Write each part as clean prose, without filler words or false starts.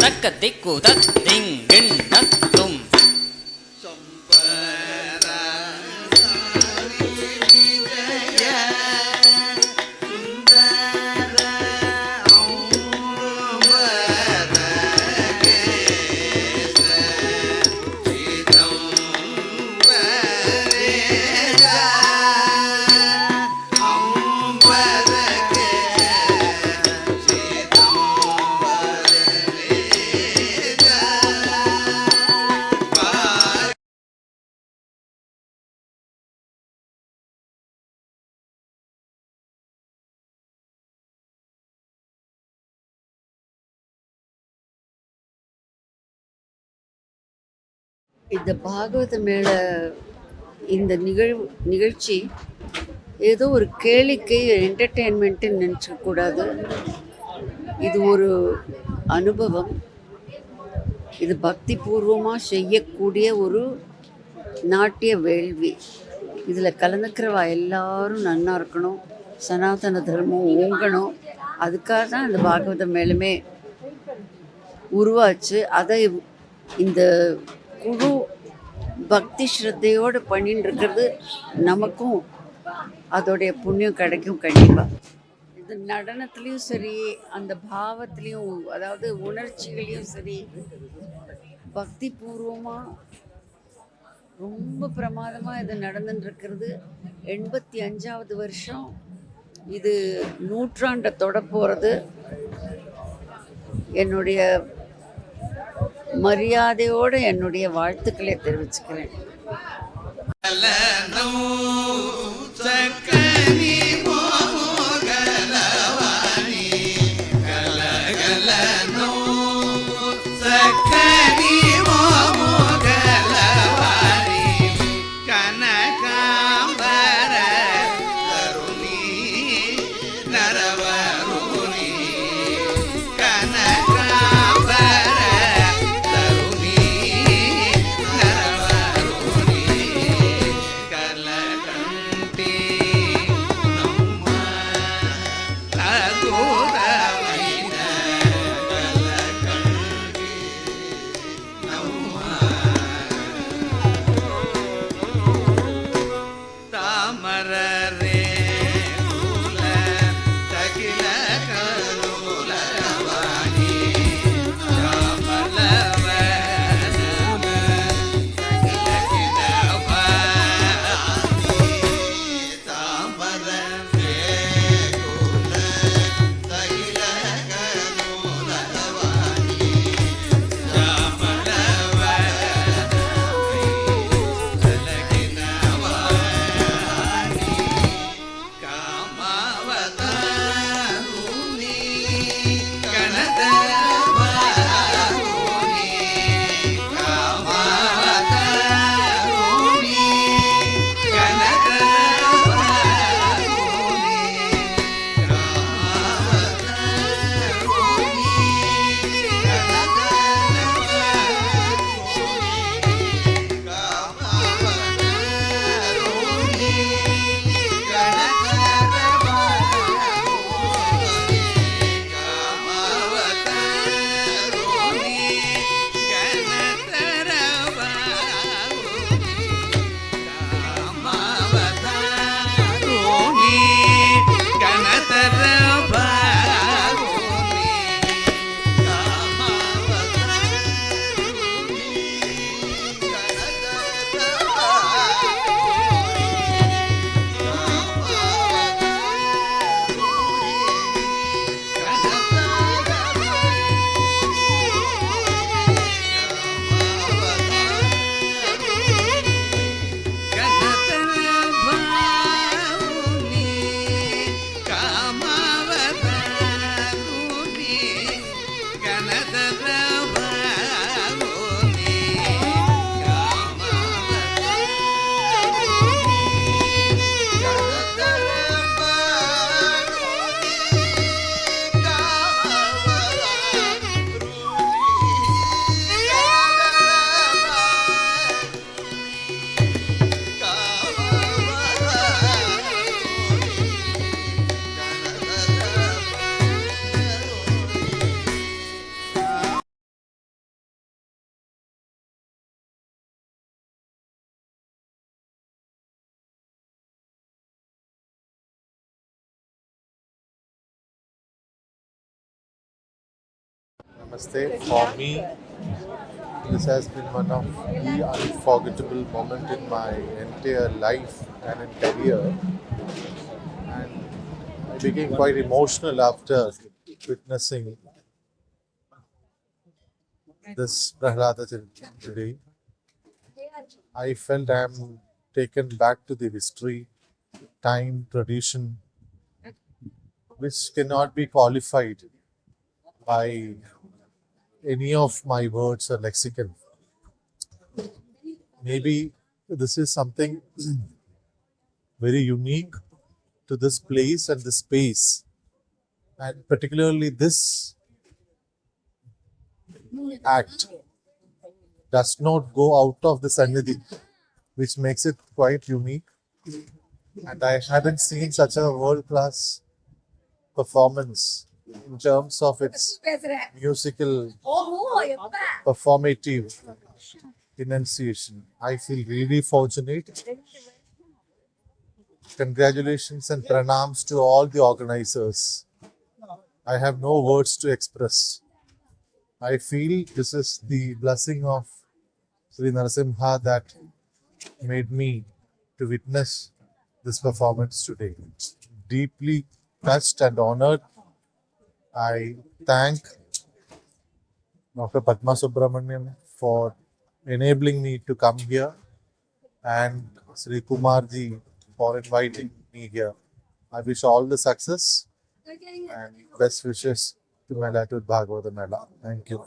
தக்க திக்கு திங்கிண்ணத்தும் இந்த பாகவத மேல இந்த நிகழ்ச்சி ஏதோ ஒரு கேளிக்கை என்டர்டெயின்மெண்ட்டுன்னு நினச்சக்கூடாது. இது ஒரு அனுபவம். இது பக்தி பூர்வமாக செய்யக்கூடிய ஒரு நாட்டிய வேள்வி. இதில் கலந்துக்கிறவா எல்லாரும் நன்னா இருக்கணும், சனாதன தர்மம் ஓங்கணும். அதுக்காக தான் இந்த பாகவத மேலுமே உருவாச்சு. அதை இந்த குழு பக்தி ஸ்ரத்தையோடு பண்ணிட்டு இருக்கிறது நமக்கும் அதோடைய புண்ணியம் கிடைக்கும் கண்டிப்பாக. இது நடனத்துலேயும் சரி, அந்த பாவத்துலேயும், அதாவது உணர்ச்சிகளையும் சரி, பக்தி பூர்வமாக ரொம்ப பிரமாதமாக இது நடந்துட்டுருக்கிறது. 85வது வருஷம் இது நூற்றாண்டை தொட போகிறது. என்னுடைய மரியாதையோடு என்னுடைய வாழ்த்துக்களை தெரிவிச்சுக்கிறேன். Namaste. For me, this has been one of the unforgettable moments in my entire life and in career. And I became quite emotional after witnessing this Prahlada today. I felt I am taken back to the history, time, tradition, which cannot be qualified by any of my words or lexicon. Maybe this is something very unique to this place and this space, and particularly this act does not go out of the Sannidhi, which makes it quite unique. And I haven't seen such a world class performance in terms of its musical performative enunciation. I feel really fortunate. Congratulations and pranams to all the organizers. I have no words to express. I feel this is the blessing of Sri Narasimha that made me to witness this performance today. Deeply touched and honored. I thank Dr. Padma Subramanian for enabling me to come here, and Sri Kumarji for inviting me here. I wish all the success and best wishes to Melatud Bhagavata Mela. Thank you.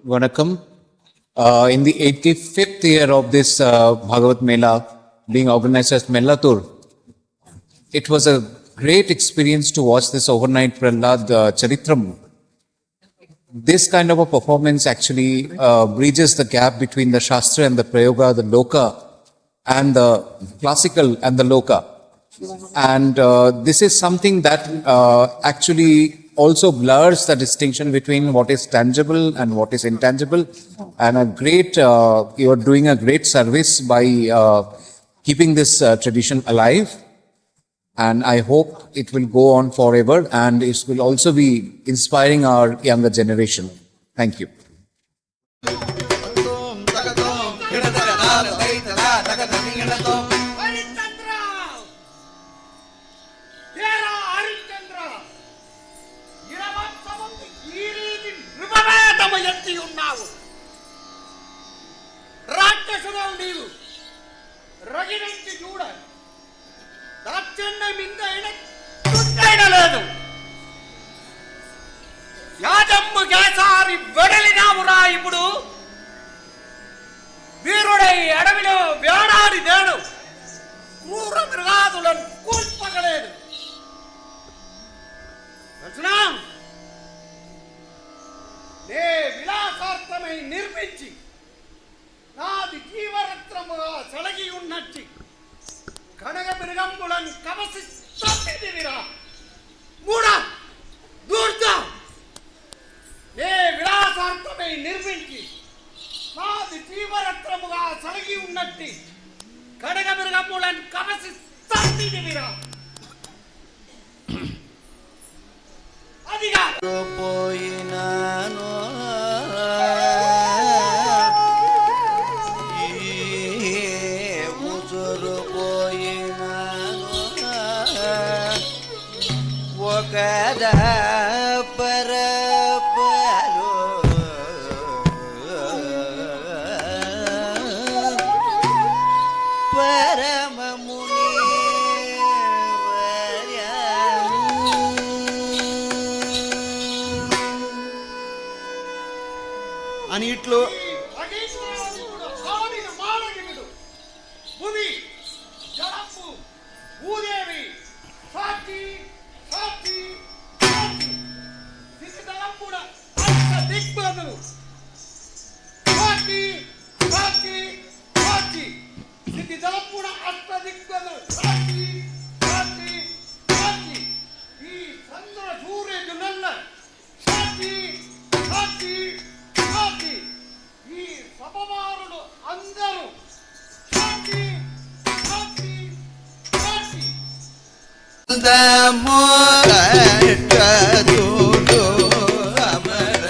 Vanakkam. In the 85th year of this Bhagavat Mela being organized as Mellatur, it was a great experience to watch this overnight Prahlad Charitram. This kind of a performance actually bridges the gap between the Shastra and the Prayoga, the Loka, and the classical and the Loka. And this is something that actually also blurs the distinction between what is tangible and what is intangible. And you are doing a great service by keeping this tradition alive. And I hope it will go on forever and it will also be inspiring our younger generation. Thank you. యాదమ్ము కేసారి వెడలినావురా ఇప్పుడు వీరుడై అడవిలో వేడాడి they do క్రూర మృగాదులను కూల్పగలేదు నే విలాసార్థమై నిర్మించి నాది జీవరత్నముగా సలగి ఉన్నట్టి కనగ మృగంబులను కవసి తప్పిదివిరా మూడ దూర్తా నే విలాసార్థమై నిర్మించి నాది జీవరత్నముగా సలగి ఉన్నట్టి కనగ మృగంబులను కవసి తప్పిదివిరా అదిగా పోయినాను ముసురు పోయినాను ఒకద పరపలు పరమముని అని ఇట్లు భూమి జలపు భూదేవి సాక్షి సాక్షి సాక్షి దిశదలంపుడ అష్ట దిగ్బదులు సాక్షి సాక్షి సాక్షి దిశదలంపుడ అష్ట దిగ్బదులు సాక్షి సాక్షి సాక్షి ఈ చంద్ర సూర్యుల సాక్షి సాక్షి సాక్షి ఈ సభవారులు అందరూ సాక్షి సాక్షి సాక్షి దమోరటదుడు అమర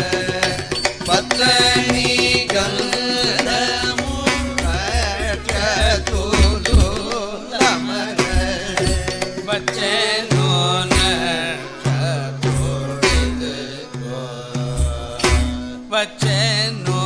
పత్రని గంధము రటదుడు అమర బచ్చెను నటదుడు బచ్చెను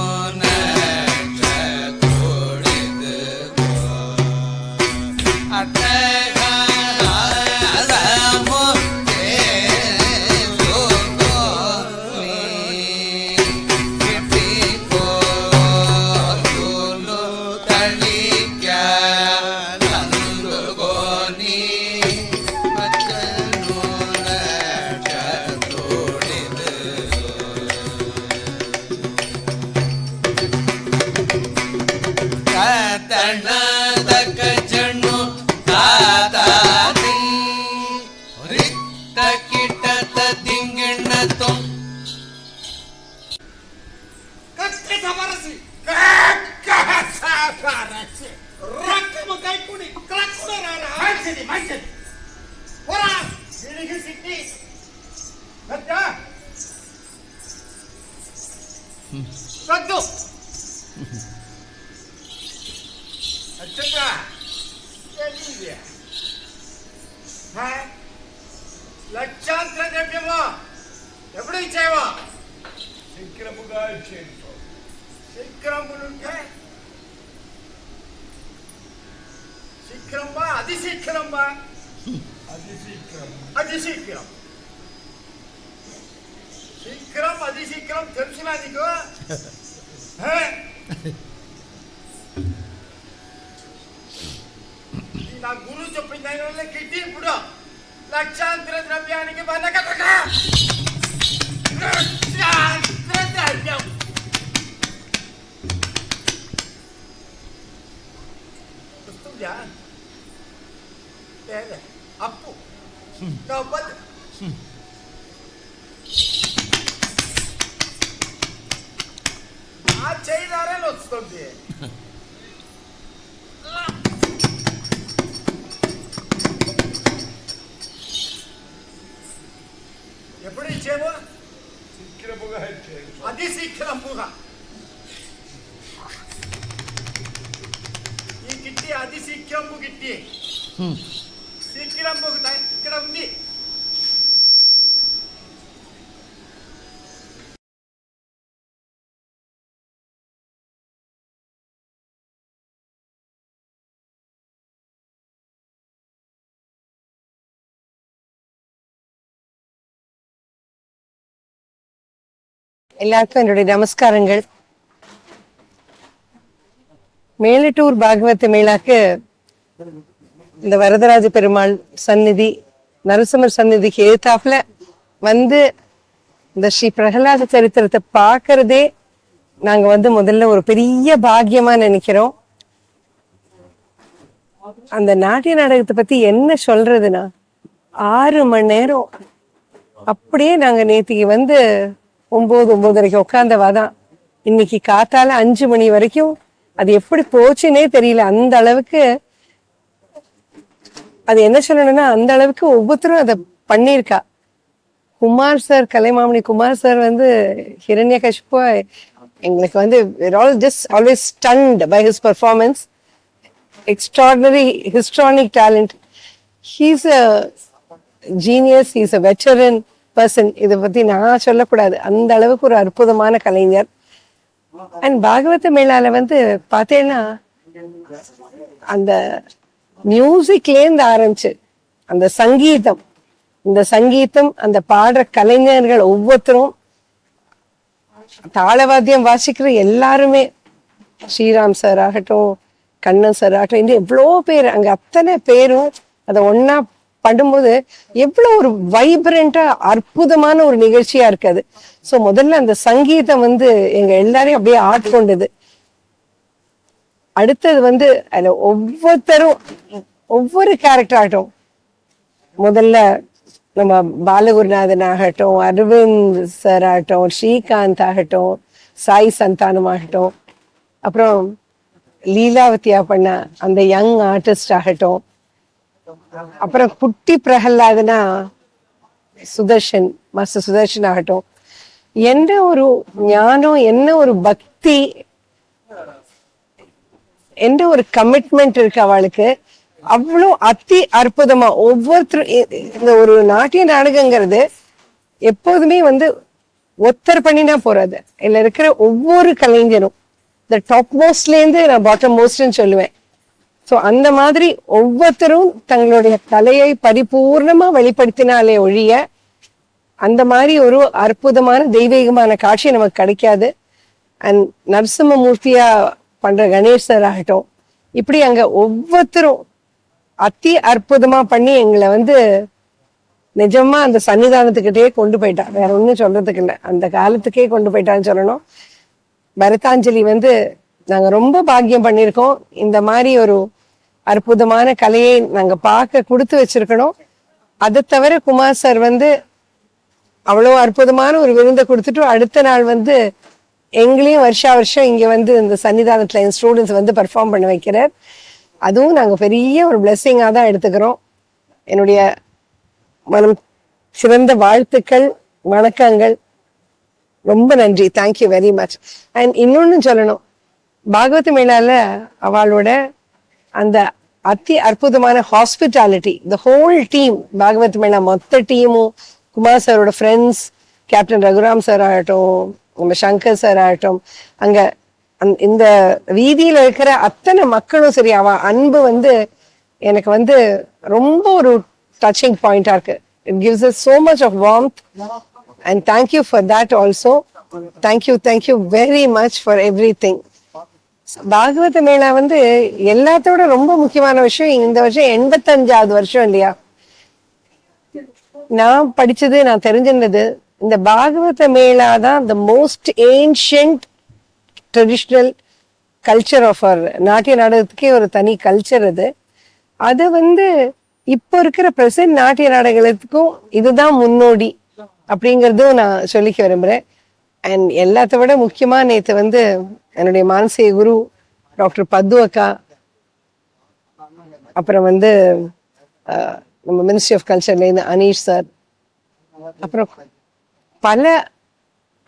లక్షాంతర ద్రవ్యమా எப்படி செய்வோம்? சீக்கிரமுగా చేయించు. சீக்கிரமுங்க. சீக்கிரமா அதிசீக்கிரமா? அதிசீக்கிரம். శీఘ్రం అది శీఘ్రం తెలుసునా నీకు? నా గురువు చెప్పిన దాని వల్ల కిట్టి ఇప్పుడు లక్షాంతర ద్రవ్యానికి ద్రవ్యం వస్తుందా? లేదా అప్పు డబ్బు ఆ చేయడారే వస్తుంది. ఎప్పుడు ఇచ్చేమో శీఘ్రముగా ఇచ్చేది. అది శీఘ్రముగా ఈ గిట్టి అది శీఘ్రము గిట్టి శీఘ్రము ఇక్కడ ఉంది. எல்லாருக்கும் என்னுடைய நமஸ்காரங்கள். மேலட்டூர் பாகவத மேளாக்கு இந்த வரதராஜ பெருமாள் சந்நிதி, நரசிம்மர் சந்நிதிக்கு எதிர்த்தாப்புல வந்து இந்த ஸ்ரீ பிரகலாத சரித்திரத்தை பார்க்கறதே நாங்க முதல்ல ஒரு பெரிய பாக்கியமா நினைக்கிறோம். அந்த நாட்டிய நாடகத்தை பத்தி என்ன சொல்றதுன்னா 6 மணி நேரம் அப்படியே நாங்க நேத்திக்கு 9:30 உட்கார்ந்தவாதான். இன்னைக்கு காத்தால 5 மணி வரைக்கும் அது எப்படி போச்சுன்னே தெரியல. அந்த அளவுக்கு அது என்ன சொல்லணும்னா அந்த அளவுக்கு ஒவ்வொருத்தரும் அதை பண்ணியிருக்கா. குமார் சார், கலைமாமணி குமார் சார் ஹிரண்யகசிப்பு எங்களுக்கு we're all just always stunned by his performance. Extraordinary histrionic talent. He's a genius, he's a veteran person. இதை பத்தி நான் சொல்லக்கூடாது, அந்த அளவுக்கு ஒரு அற்புதமான கலைஞர். அண்ட் பாகவத மேளால பார்த்தேன்னா அந்த மியூசிக்லேருந்து ஆரம்பிச்சு அந்த சங்கீதம், இந்த சங்கீதம், அந்த பாடுற கலைஞர்கள் ஒவ்வொருத்தரும், தாளவாத்தியம் வாசிக்கிற எல்லாருமே, ஸ்ரீராம் சார் ஆகட்டும், கண்ணன் சார் ஆகட்டும், இந்த எவ்வளோ பேர் அங்க அத்தனை பேரும் அதை ஒன்னா பண்ணும்போது எவ்வளோ ஒரு வைப்ரண்டா அற்புதமான ஒரு நிகழ்ச்சியா இருக்காது. ஸோ முதல்ல அந்த சங்கீதம் எங்க எல்லாரையும் அப்படியே ஆட்கொண்டது. அடுத்தது அதுல ஒவ்வொருத்தரும் ஒவ்வொரு கேரக்டர் ஆகட்டும், முதல்ல நம்ம பாலகுருநாதன் ஆகட்டும், அரவிந்த் சார் ஆகட்டும், ஸ்ரீகாந்த் ஆகட்டும், சாய் சந்தானம் ஆகட்டும், அப்புறம் லீலாவதியா பண்ண அந்த யங் ஆர்டிஸ்ட் ஆகட்டும், அப்புறம் குட்டி பிரகலாதனா சுதர்ஷன், மாஸ்டர் சுதர்ஷன் ஆகட்டும், என்ன ஒரு ஞானம், என்ன ஒரு பக்தி, என்ன ஒரு கமிட்மெண்ட் இருக்கு அவளுக்கு. அவ்வளோ அதி அற்புதமா ஒவ்வொருத்தரும். இந்த ஒரு நாட்டிய நாடகங்கிறது எப்போதுமே ஒத்தர் பண்ணினா போறாது. இதுல இருக்கிற ஒவ்வொரு கலைஞரும் இந்த டாப் மோஸ்ட்லேருந்து நான் பாட்டம் மோஸ்ட்ன்னு சொல்லுவேன். ஸோ அந்த மாதிரி ஒவ்வொருத்தரும் தங்களுடைய கலையை பரிபூர்ணமா வெளிப்படுத்தினாலே ஒழிய அந்த மாதிரி ஒரு அற்புதமான தெய்வீகமான காட்சி நமக்கு கிடைக்காது. அண்ட் நரசிம்மமூர்த்தியா பண்ற கணேஷ் சார் ஆகட்டும், இப்படி அங்க ஒவ்வொருத்தரும் அதி அற்புதமா பண்ணி எங்களை நிஜமா அந்த சன்னிதானத்துக்கிட்டே கொண்டு போயிட்டா. வேற ஒன்றும் சொல்றதுக்கு இல்லை, அந்த காலத்துக்கே கொண்டு போயிட்டான்னு சொல்லணும். பரதாஞ்சலி நாங்க ரொம்ப பாக்கியம் பண்ணியிருக்கோம். இந்த மாதிரி ஒரு அற்புதமான கலையை நாங்க பார்க்க கொடுத்து வச்சிருக்கணும். அதை தவிர குமார் சார் அவ்வளோ அற்புதமான ஒரு விருந்தை கொடுத்துட்டு அடுத்த நாள் எங்களையும் வருஷம் இங்க இந்த சன்னிதானத்துல என் ஸ்டூடெண்ட்ஸ் பர்ஃபார்ம் பண்ண வைக்கிறார். அதுவும் நாங்க பெரிய ஒரு பிளெஸ்ஸிங்காக தான் எடுத்துக்கிறோம். என்னுடைய மனம் சிறந்த வாழ்த்துக்கள், வணக்கங்கள், ரொம்ப நன்றி. Thank you very much. அண்ட் இன்னொன்னு சொல்லணும், பாகவத மேளால அவளோட அந்த அதி அற்புதமான hospitality, the whole team, Bhagwat Mela மொத்த டீமும், குமார் சாரோட ஃப்ரெண்ட்ஸ், கேப்டன் ரகுராம் சார் ஆகட்டும், நம்ம சங்கர் சார் ஆகட்டும், அங்க இந்த வீதியில இருக்கிற அத்தனை மக்களும் சரி, அவ அன்பு வந்து எனக்கு வந்து ரொம்ப ஒரு டச்சிங் பாயிண்டா இருக்கு. It gives us so much of warmth and thank you for that also. Thank you very much for everything. பாகவத மேளா வந்து எல்லாத்தோட ரொம்ப முக்கியமான விஷயம், இந்த வருஷம் 85வது வருஷம் இல்லையா? நான் படிச்சது, நான் தெரிஞ்சிருந்தது, இந்த பாகவத மேளா தான் the most ancient traditional culture of our நாட்டிய நாடகத்துக்கே ஒரு தனி கல்ச்சர் அது. அது வந்து இப்போ இருக்கிற பிரசன்ட் நாட்டிய நாடகத்துக்கும் இதுதான் முன்னோடி அப்படிங்கிறதும் நான் சொல்லிக்க விரும்புகிறேன். அண்ட் எல்லாத்த விட முக்கியமாக நேற்று வந்து என்னுடைய மானசீக குரு டாக்டர் பத்து அக்கா, அப்புறம் வந்து நம்ம மினிஸ்ட்ரி ஆஃப் கல்ச்சர்லேருந்து அனீஷ் சார், அப்புறம் பல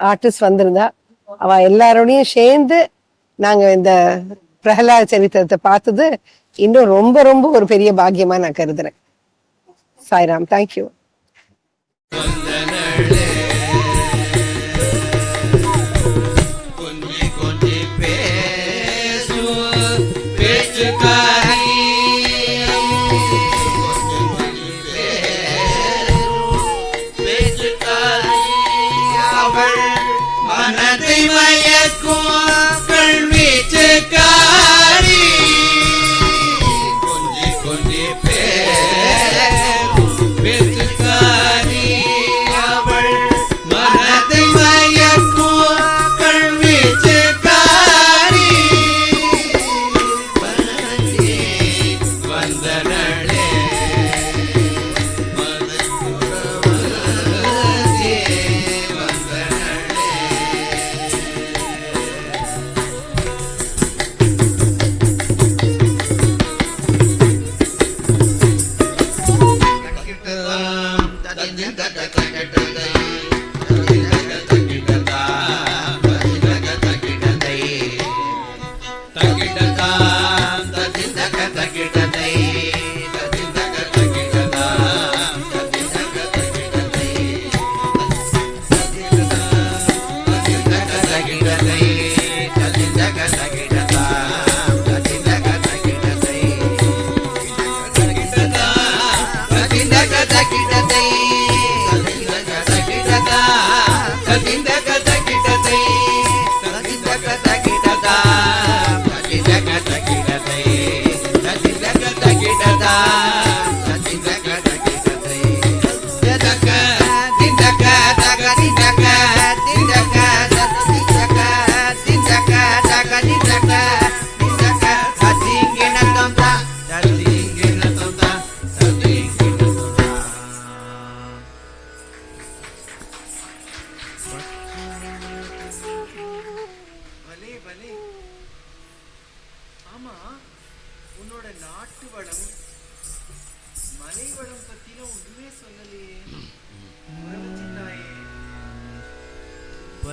ஆர்டிஸ்ட் வந்திருந்தா, அவ எல்லாரோடையும் சேர்ந்து நாங்கள் இந்த பிரகலாத சரித்திரத்தை பார்த்தது இன்னும் ரொம்ப ரொம்ப ஒரு பெரிய பாக்கியமா நான் கருதுறேன். சாய்ராம், தேங்க்யூ. மனதை மயக்கும் கல்வீச்சுக்காரி கொஞ்சி கொஞ்சி பேச்சுக்காரி அவள் மனதை மயக்கும் கல்வீச்சுக்காரி வந்தனளே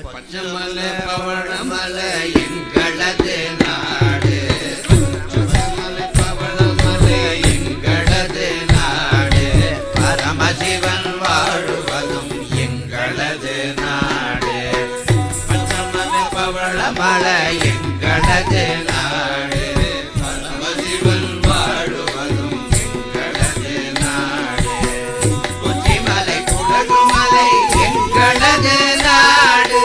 பச்சமலை பவளமலை எங்களது நாடு, பச்சமலை பவளமலை எங்களது நாடு, பரமசிவன் வாழுவதும் எங்களது நாடு. பச்சமலை பவளமலை எங்களது நாடு, பரமசிவன் வாழுவதும் எங்களது நாடு. கொச்சிமலை குடகுமலை எங்களது நாடு,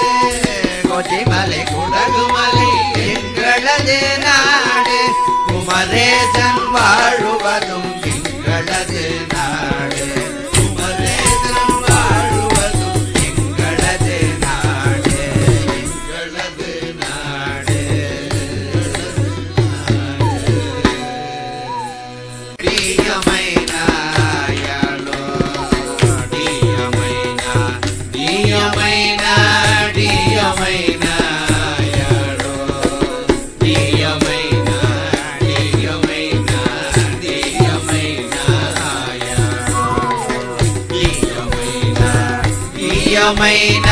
கொச்சிமலை குடகுமலை எங்களது நாடு, குமரேசன் வாழுவதும் எங்களது நாடு, குமரேசன் வாழுவதும் எங்களது நாடு, எங்களது நாடு. டியமைனாயலோ டியமைனா டியமைனா டியமைனாயலோ டியமைனா டியமைனா டியமைனாயலோ டியமைனா டியமைனா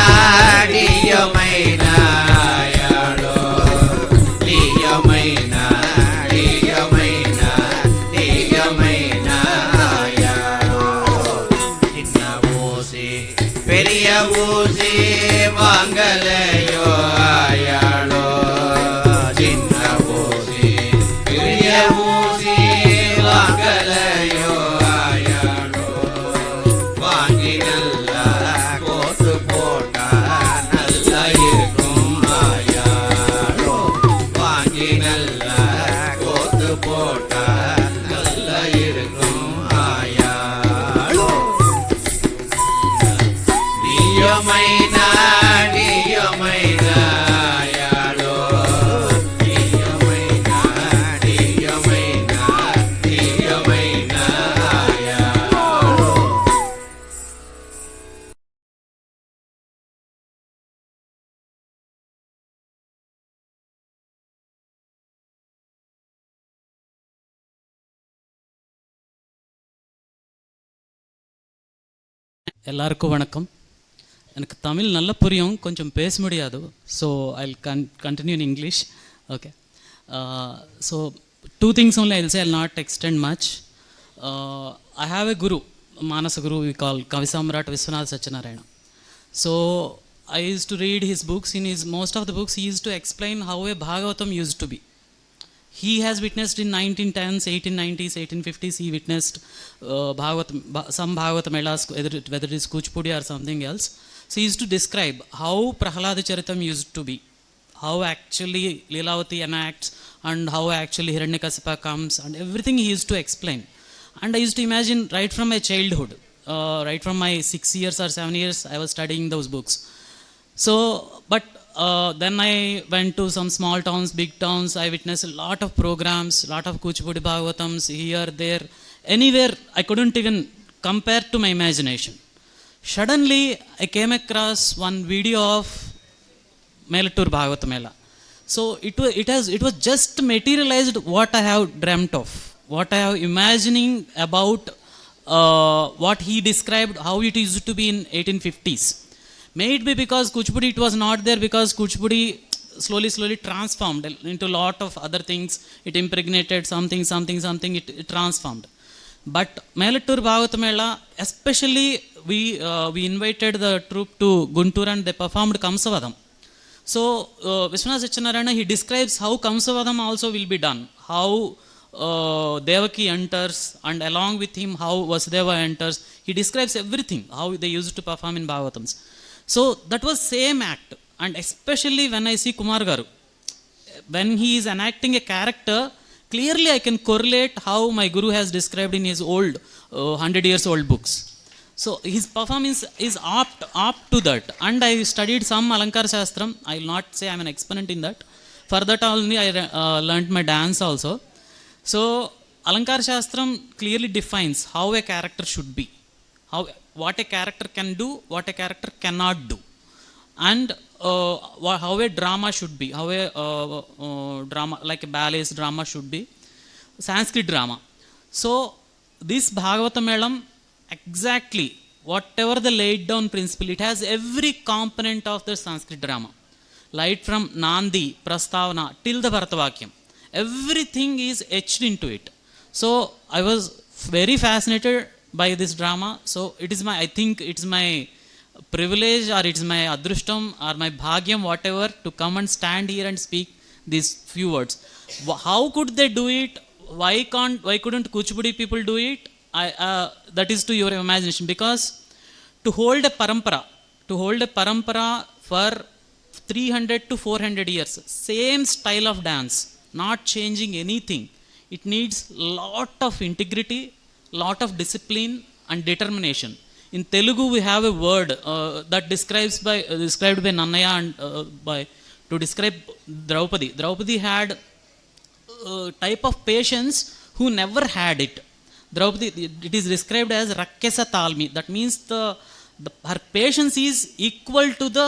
டியமைனாயலோ டியமைனா டியமைனா டியமைனாயலோ சின்ன ஓசே பெரிய ஊசி வாங்கலையோ ஆயாளோ சின்ன ஊசி பெரிய ஊசி வாங்கலையோ ஆயாளோ வாங்கி நல்லா கோத்து போட்டா நல்லா இருக்கும் ஆயாளோ வாங்கி நல்லா கோத்து போட்டா நல்லா இருக்கும் ஆயாளோ டியோமைனா டியோமைனா ஆயாளோ டியோமைனா டியோமைனா டியோமைனா ஆயாளோ எல்லாருக்கும் வணக்கம். எனக்கு தமிழ் நல்லா புரியும், கொஞ்சம் பேச முடியாது. So I continue in English. Okay. So two things only I'll say. I'll not extend much. I have a guru, Manasa Guru, we call Kavisamrat Viswanath Satyanarayana. So I used to read his books. In his most of the books, he used to explain how a Bhagavatam used to be. He has witnessed in 1910s, 1890s, 1850s, he witnessed some Bhagavatam melas, whether it is Kuchipudi or something else. So he used to describe how Prahalada Charitam used to be, how actually Leelavati enacts, and how actually Hiranyakasipa comes, and everything he used to explain. And I used to imagine right from my childhood, right from my 6 years or 7 years, I was studying those books. So, but then I went to some small towns, big towns. I witnessed a lot of programs, lot of Kuchipudi Bhagavatams here, there, anywhere. I couldn't even compare to my imagination. Suddenly, I came across one video of Melattur Bhagavata Mela. So it was just materialized what I have dreamt of, what I have imagining about what he described, how it used to be in 1850s. May it be because Kuchipudi it was not there, because Kuchipudi slowly transformed into a lot of other things. It impregnated something, it transformed. But Melattur Bhagavata Mela, especially we invited the troupe to Guntur and they performed Kamsavadam. So Viswanath Satyanarayana, he describes how Kamsavadam also will be done, how Devaki enters, and along with him how Vasudeva enters. He describes everything, how they used to perform in Bhagavatams. So that was same act. And especially when I see Kumar Garu, when he is enacting a character, clearly I can correlate how my guru has described in his old 100 years old books. So his performance is apt to that. And I studied some Alankar Shastram. I will not say I am an exponent in that. For that only I learnt my dance also. So Alankar Shastram clearly defines how a character should be, what a character can do, what a character cannot do, and how a drama should be, how a drama like a ballet's drama should be, Sanskrit drama. So this Bhagavata Melam, exactly whatever the laid down principle, it has every component of the Sanskrit drama, right from Nandi, Prastavana till the Bharatavakyam. Everything is etched into it. So I was very fascinated by this drama. So it is I think it's my privilege, or it's my adrushtam, or my bhagyam, whatever, to come and stand here and speak these few words. How could they do it? Why couldn't Kuchipudi people do it? That is to your imagination. Because to hold a parampara for 300 to 400 years, same style of dance, not changing anything, it needs lot of integrity, lot of discipline and determination. In Telugu we have a word that described by Nannaya and to describe Draupadi. Draupadi had type of patience who never had it. Draupadi, it is described as Rakkesa Talmi. That means her patience is equal to the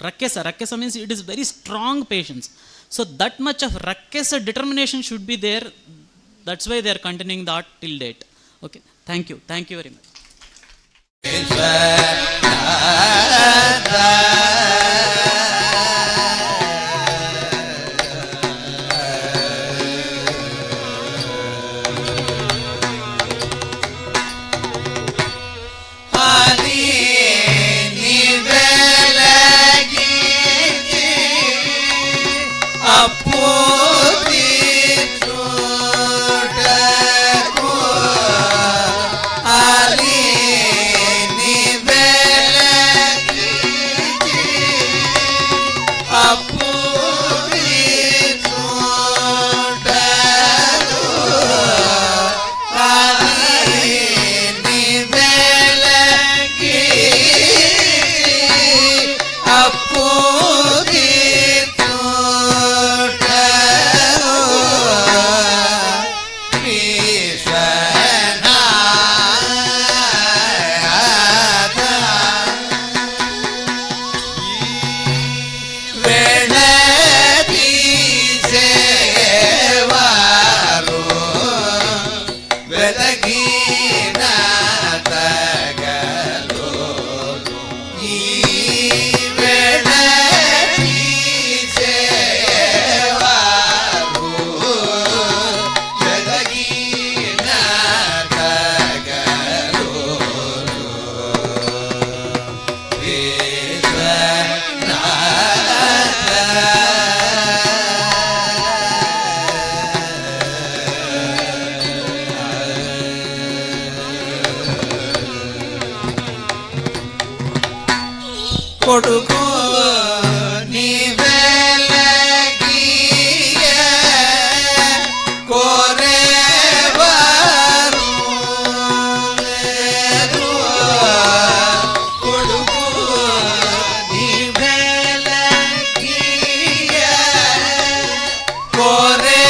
Rakkesa. Rakkesa means it is very strong patience. So that much of Rakkesa determination should be there. That's why they are continuing that till date. Okay, thank you very much. Hadi கொடுக்கும் நீ விலகிய கோரே வரும் கொடுக்கும் நீ விலகிய கோரே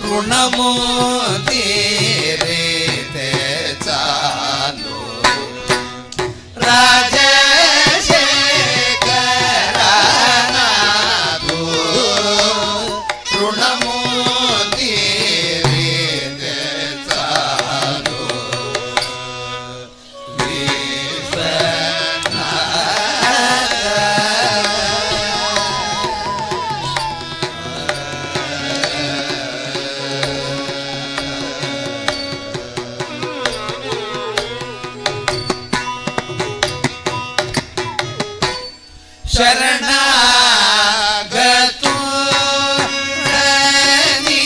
రుణము తీరితే చాలు రాజశేఖరనాథు రుణము తీరితే చాలు ಶರಣಾಗತು ರನಿ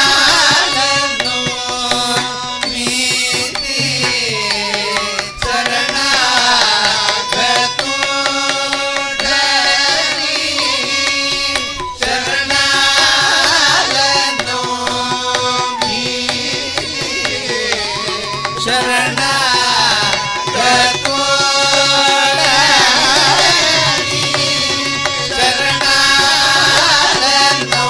ಶರಣಾಗತು ಮೀತಿ ಶರಣಾಗತು ರನಿ ಶರಣಾಗತು ಮೀತಿ ಶರಣಾಗತು ಶರಣಾಗತು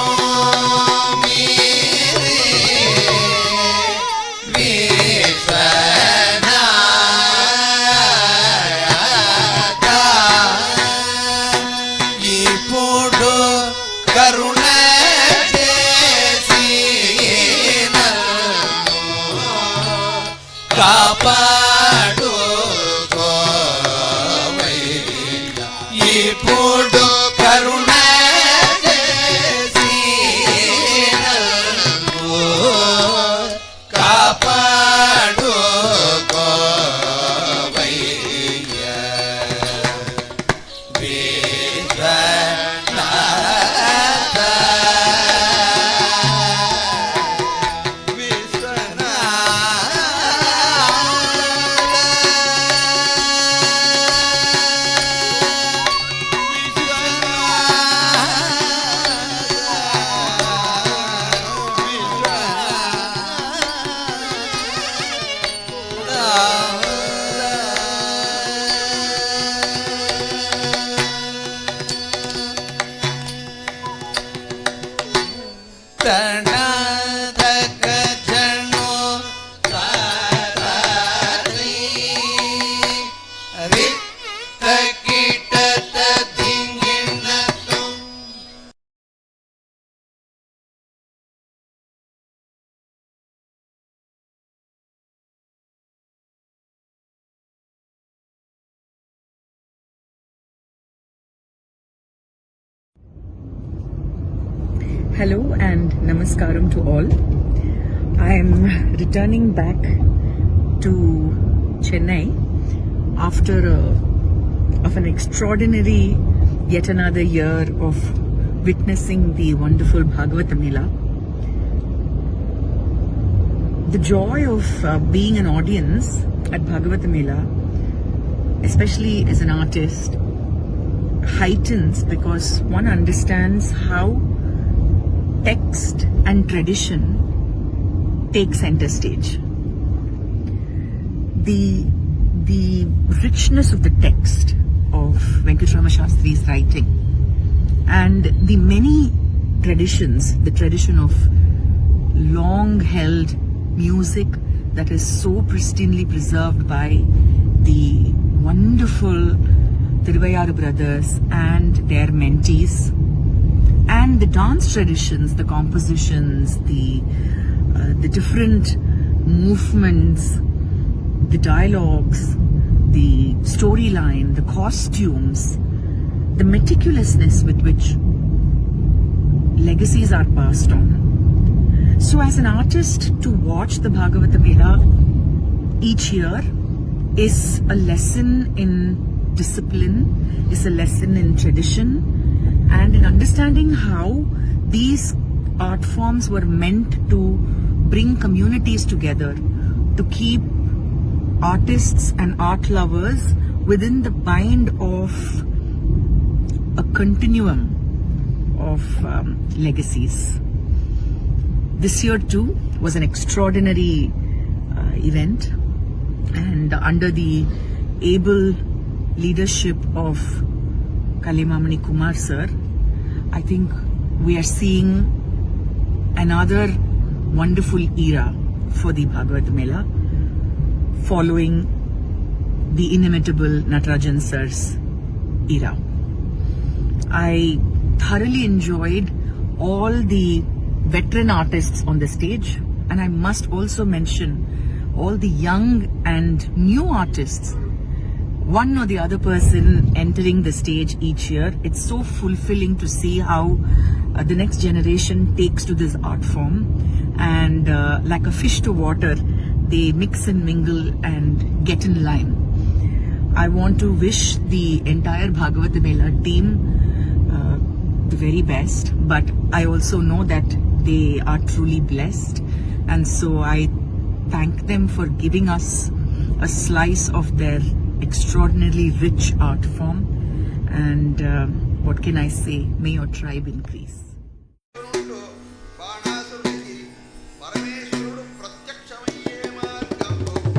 ರಣದಕ ಜಣೋ ತಾರಾತ್ರಿ ರಿತ್ತ ಕೀಟತ ದಿಂಗಿಣತು. Hello and namaskaram to all. I am returning back to Chennai after of an extraordinary yet another year of witnessing the wonderful Bhagavata Mela. The joy of being an audience at Bhagavata Mela, especially as an artist, heightens because one understands how text and tradition take center stage. The richness of the text of Venkatarama Shastri's writing and the many traditions, the tradition of long-held music that is so pristinely preserved by the wonderful Thiruvayyaru brothers and their mentees, and the dance traditions, the compositions, the different movements, the dialogues, the storyline, the costumes, the meticulousness with which legacies are passed on. So as an artist, to watch the Bhagavata Mela each year is a lesson in discipline, is a lesson in tradition, and in understanding how these art forms were meant to bring communities together, to keep artists and art lovers within the bind of a continuum of legacies. This year too was an extraordinary event, and under the able leadership of Kalimamani Kumar sir, I think we are seeing another wonderful era for the Bhagavata Mela, following the inimitable Natarajan sir's era. I thoroughly enjoyed all the veteran artists on the stage, and I must also mention all the young and new artists, one or the other person entering the stage each year. It's so fulfilling to see how the next generation takes to this art form, and like a fish to water, they mix and mingle and get in line. I want to wish the entire Bhagavata Mela team the very best, but I also know that they are truly blessed, and so I thank them for giving us a slice of their extraordinarily rich art form, and what can I say, may your tribe increase. బాణాసురుడికి పరమేశ్వరుడు ప్రత్యక్షమయ్యే మార్గం గొప్ప.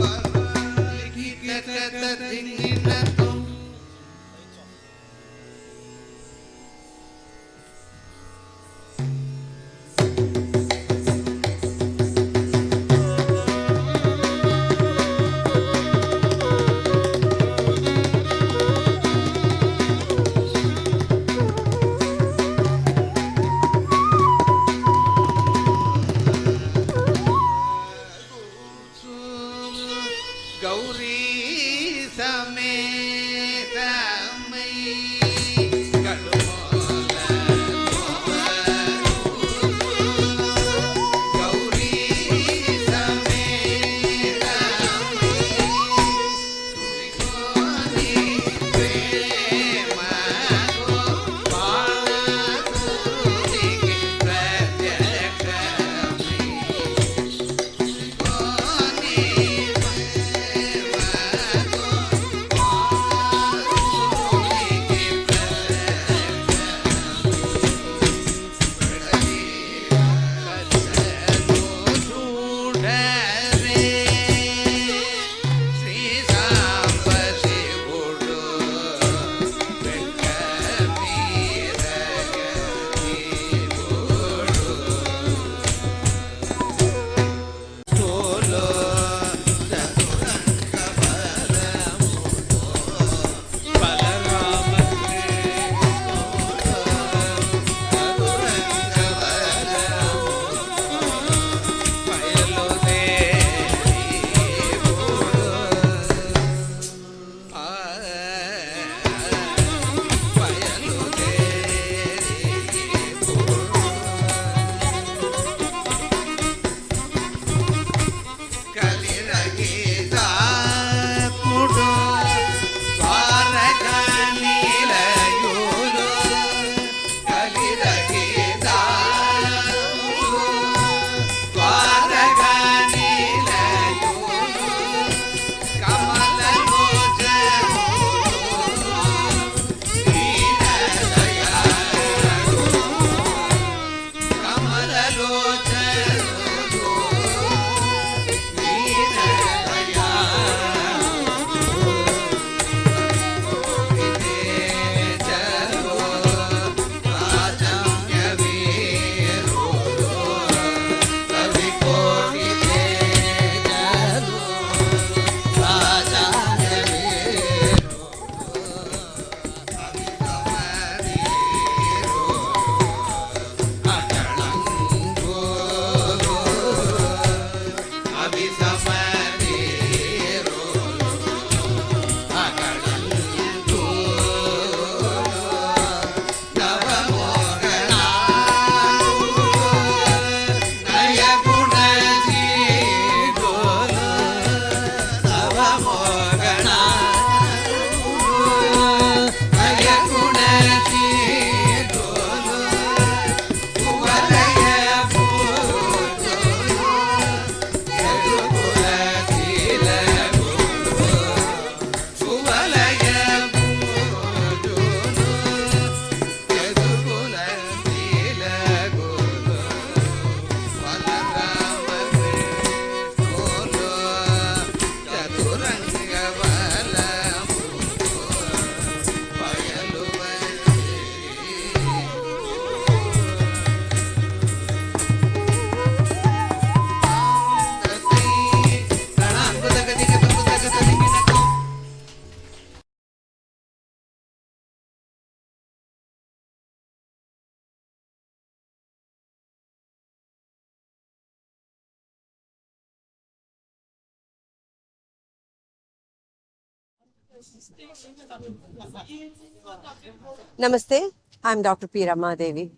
Namaste, I'm Dr. P. Rama Devi.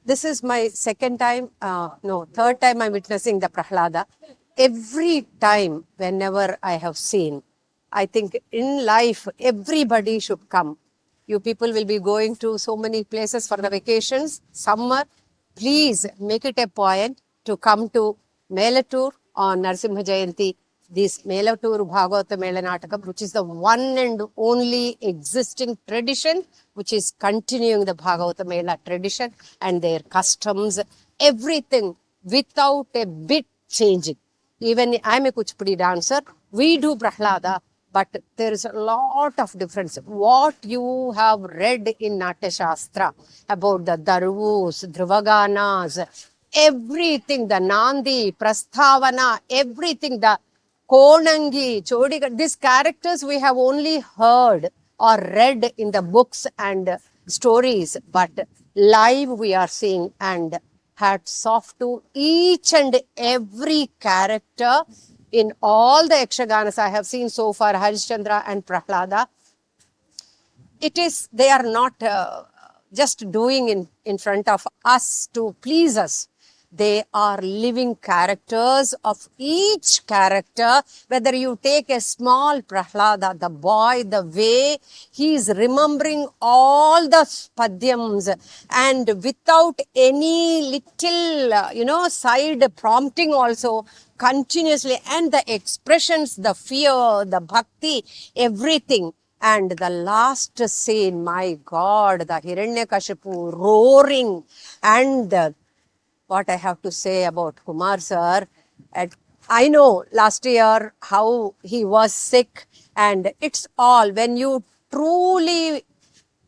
This is my third time I'm witnessing the Prahlada. Every time, whenever I have seen, I think in life, everybody should come. You people will be going to so many places for the vacations, summer. Please make it a point to come to Melatur on Narasimha Jayanti, this Melatur Bhagavata Mela Natakam, which is the one and only existing tradition, which is continuing the Bhagavata Mela tradition and their customs, everything without a bit changing. Even I'm a Kuchipudi dancer, we do Prahlada, but there is a lot of difference. What you have read in Natya Shastra about the Darvus, Dhruvaganas, everything, the Nandi, Prasthavana, everything, the Konangi, Chodiga, these characters we have only heard or read in the books and stories, but live we are seeing, and hats off to each and every character in all the Yakshaganas I have seen so far, Harishchandra and Prahlada. They are not just doing in front of us to please us. They are living characters of each character. Whether you take a small Prahlada, the boy, the way he is remembering all the padyams and without any little, side prompting also, continuously, and the expressions, the fear, the bhakti, everything. And the last scene, my God, the Hiranyakashipu roaring, and what I have to say about Kumar sir. I know last year how he was sick, and it's all when you truly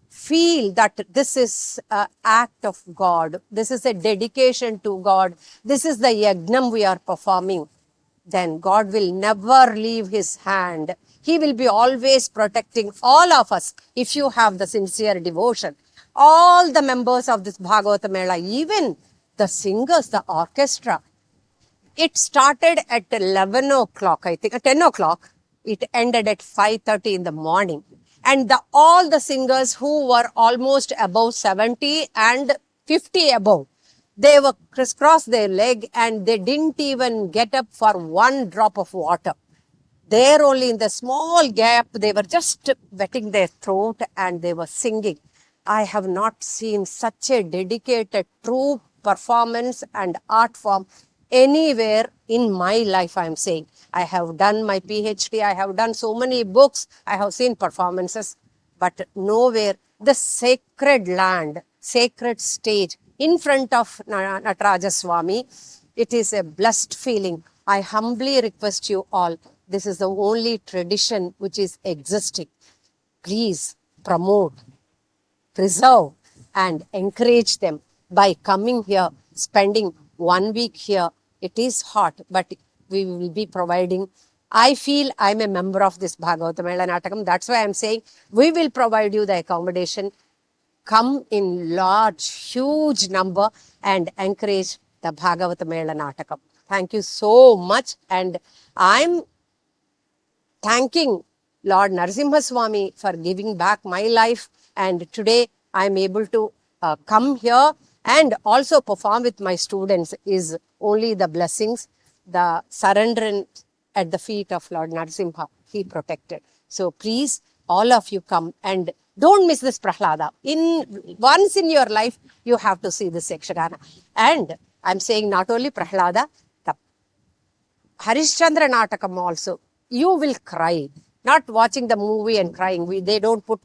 feel that this is an act of God, this is a dedication to God, this is the yagnam we are performing, then God will never leave his hand. He will be always protecting all of us if you have the sincere devotion. All the members of this Bhagavata Mela, even the singers, the orchestra, it started at 11 o'clock, I think, 10 o'clock. It ended at 5:30 in the morning. And all the singers who were almost above 70 and 50 above, they were crisscrossed their leg and they didn't even get up for one drop of water. There only in the small gap, they were just wetting their throat and they were singing. I have not seen such a dedicated, true performance and art form anywhere in my life, I am saying. I have done my PhD, I have done so many books, I have seen performances, but nowhere the sacred land, sacred stage in front of Nataraja Swami. It is a blessed feeling. I humbly request you all, this is the only tradition which is existing. Please promote, preserve and encourage them by coming here, spending 1 week here. It is hot, but we will be providing. I feel I'm a member of this Bhagavata Mela Natakam. That's why I'm saying we will provide you the accommodation. Come in large, huge number and encourage the Bhagavata Mela Natakam. Thank you so much. And I'm thanking Lord Narasimha Swami for giving back my life. And today I'm able to come here and also perform with my students is only the blessings, the surrender at the feet of Lord Narasimha. He protected. So please, all of you come and don't miss this Prahlada. Once in your life, you have to see this Yakshagana. And I'm saying not only Prahlada, the Harishchandra Natakam also. You will cry. Not watching the movie and crying. They don't put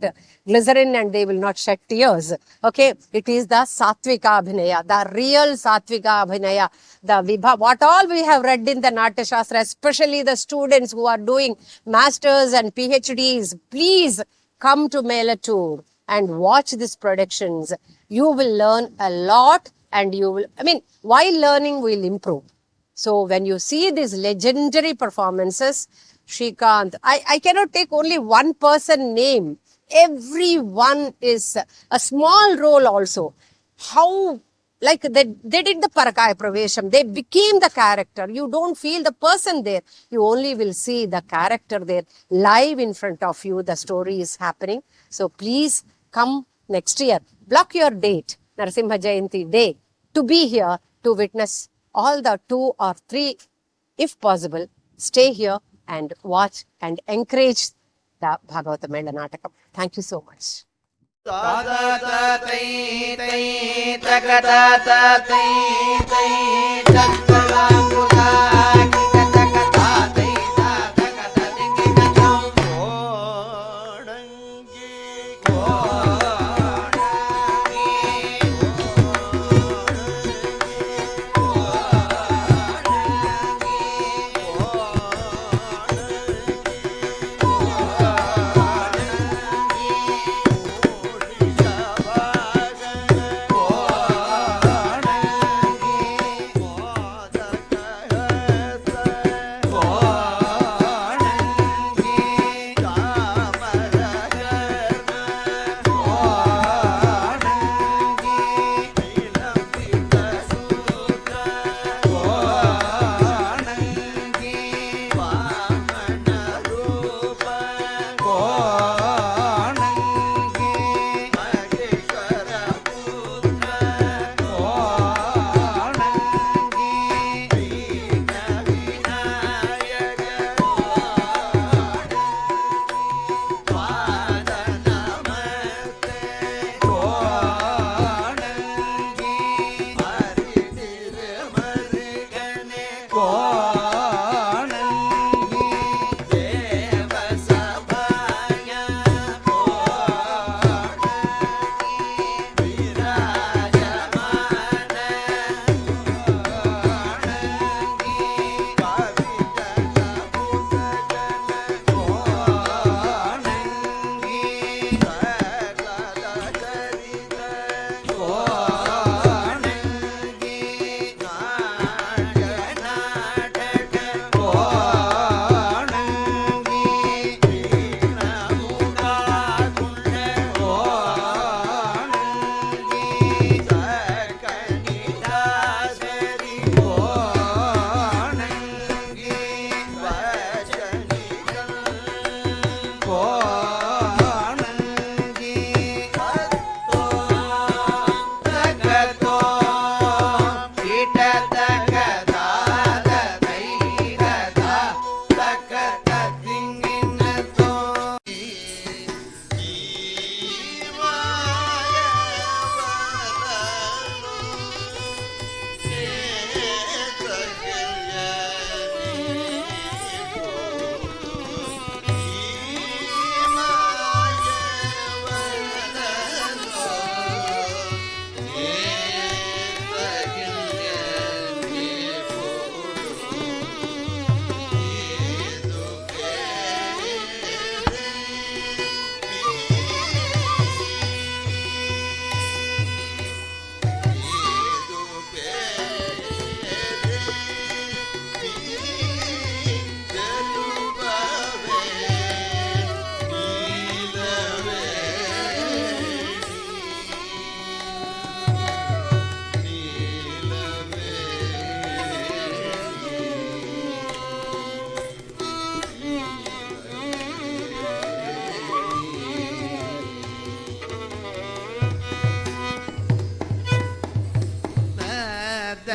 glycerin and they will not shed tears. Okay, it is the Satvika Abhinaya, the real Satvika Abhinaya, the Vibha. What all we have read in the Natya Shastra, especially the students who are doing masters and PhDs, please come to Melatur and watch these productions. You will learn a lot and you will, while learning, we will improve. So when you see these legendary performances, Shrikant, I cannot take only one person name. Everyone is a small role also. How, like they did the Parakaya Pravesham, they became the character. You don't feel the person there. You only will see the character there live in front of you. The story is happening. So please come next year. Block your date, Narasimha Jayanti day, to be here to witness all the 2 or 3, if possible. Stay here and watch and encourage the Bhagavata Mela Natakam. Thank you so much.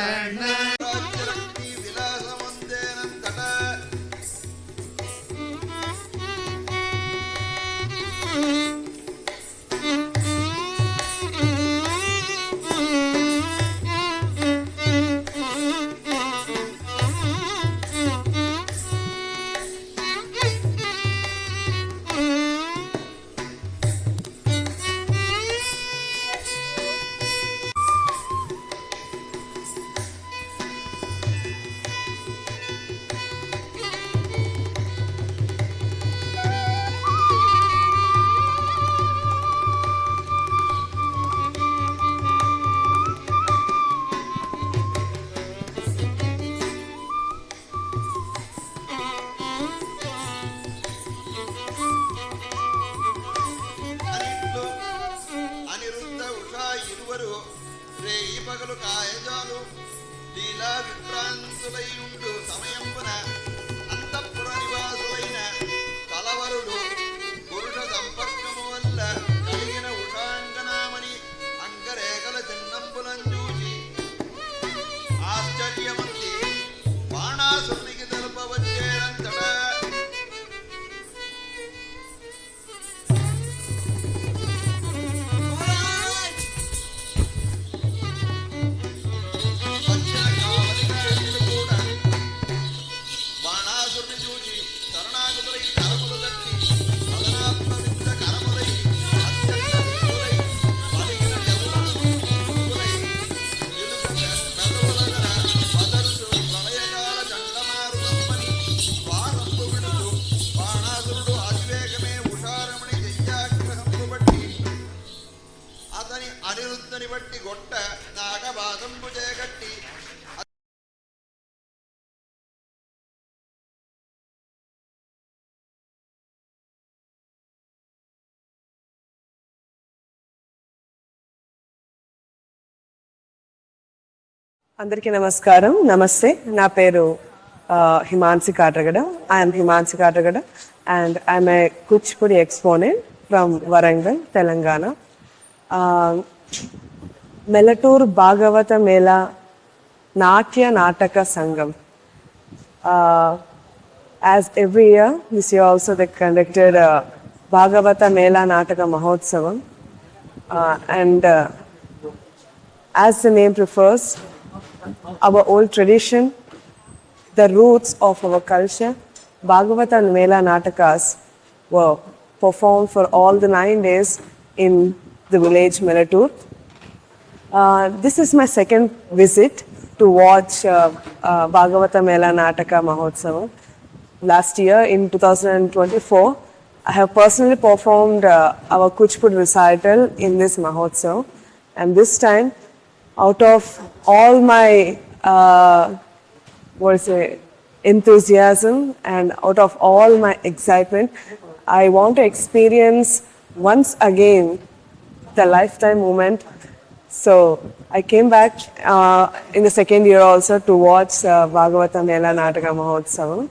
ರಾಜ್ಯಲಕ್ಷ್ಮೀ ವಿಲಾಸವಂದೇನಂತಟ అనిట్లు Aniruddha Usha Iruvar రేయి పగలు కాయజాలు లీలా విభ్రాంతులైయుండు సమయంపున అంతఃపుర నివాసులైన కలవరుడు పురుష సంపర్కము వల్ల కలిగిన ఉషాంగనామని అంగరేఖల చిన్నంబులను చూసి ఆశ్చర్యమంది బాణాసురునికి తెలుపవచ్చేనంతటా వచ్చిన కావలిగాళ్ళు కూడా బాణాసురుని చూచి శరణాగతులై కరములు తట్టి మదనాత్మవింద కరములై అత్యంత వీరులై పలిగిన జగులై మెదవులగన మదరుసు ప్రళయకాల చండమారుతమ్మని వారంపు విడుతూ బాణాసురుడు అతివేగమే ఉషారమణి జయ్యాగ్రహంపు బట్టి అతని అనిరుద్ధని బట్టి గొట్ట నాగబాదంబు చేగట్టి అందరికీ నమస్కారం, నమస్తే. నా పేరు Himanshi Katragadda. I'm Himanshi Katragadda and I'm a Kuchipudi exponent from Warangal, Telangana. Melattur Bhagavata Mela Natya Nataka సంఘం. As every year, this year also they conducted Bhagavata Mela Nataka Mahotsavam. And as the name prefers, our old tradition, the roots of our culture, Bhagavata and Mela Natakas were performed for all the 9 days in the village Melatur. This is my second visit to watch Bhagavata Mela Nataka Mahotsavam. Last year in 2024, I have personally performed our Kuchipudi recital in this Mahotsav. And this time, out of all my enthusiasm and out of all my excitement, I want to experience once again the lifetime moment. So I came back in the second year also to watch Bhagavata Mela Nataka Mahotsavam.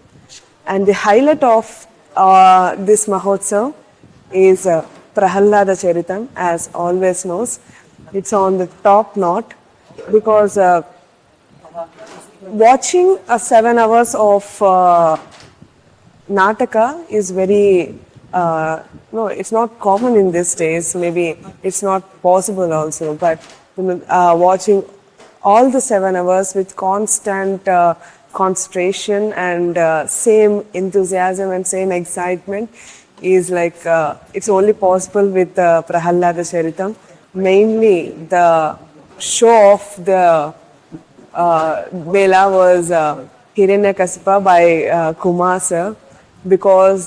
And the highlight of this Mahotsav is Prahallada Charitam, as always knows. It's on the top knot because watching 7 hours of Nataka is very, no, it's not common in these days. Maybe it's not possible also, but watching all the 7 hours with constant concentration and same enthusiasm and same excitement is like, it's only possible with Prahallada Charitam. Mainly the show of the Mela was Hiranyakasipa by Kumar sir, because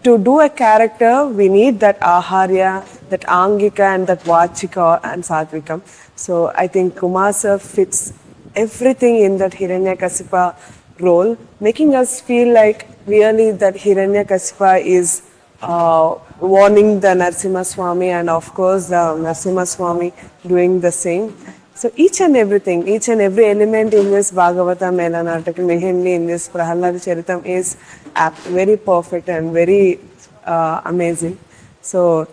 to do a character we need that Aharya, that Angika and that Vachika and Satvikam. So I think Kumar sir fits everything in that Hiranyakasipa role, making us feel like really that Hiranyakasipa is warning the Narasimha Swami, and of course the Narasimha Swami doing the same. So each and every element in this Bhagavata Mela Nataka, mainly in this Prahallada Charitam, is very perfect and very amazing. So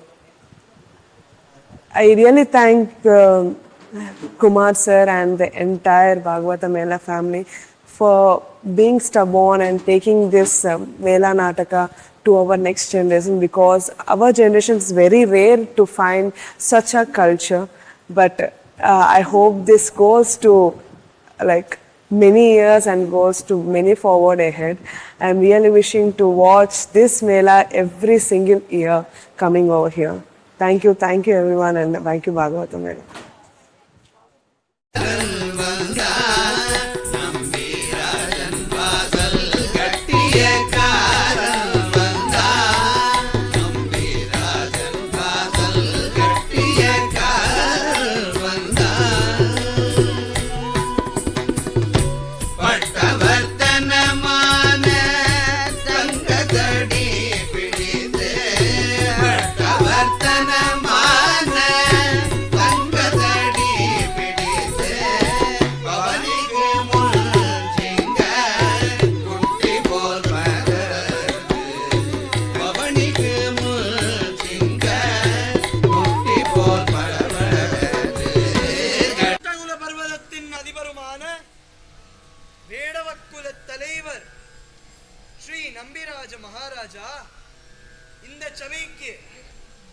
I really thank Kumar sir and the entire Bhagavata Mela family for being stubborn and taking this Mela Nataka to our next generation, because our generation is very rare to find such a culture. But I hope this goes to like many years and goes to many forward ahead. I'm really wishing to watch this Mela every single year coming over here. Thank you everyone, and thank you Bhagavata Mela. Sri Nambiraja Maharaja இந்த சபைக்கு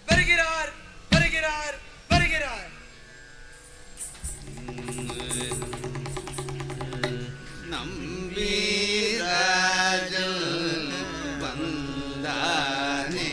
வருகிறார் வருகிறார் வருகிறார். நம்பிராஜன் வந்தானே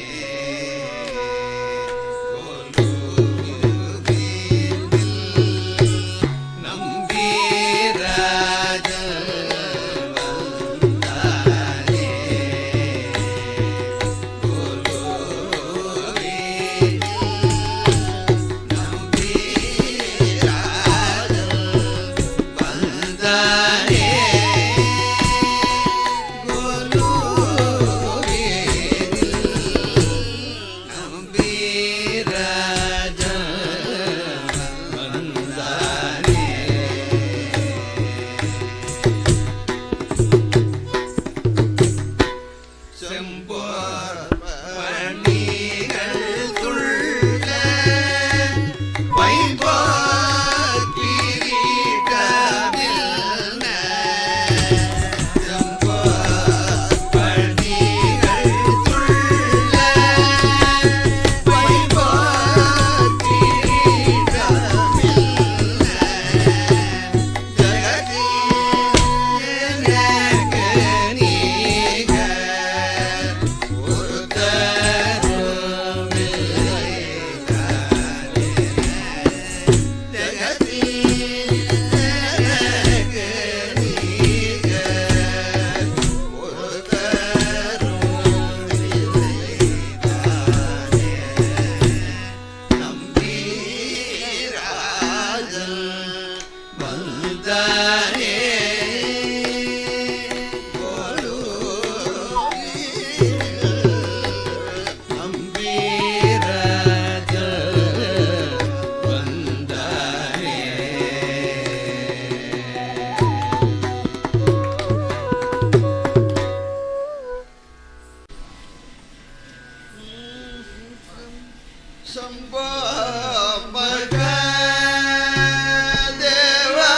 தேவா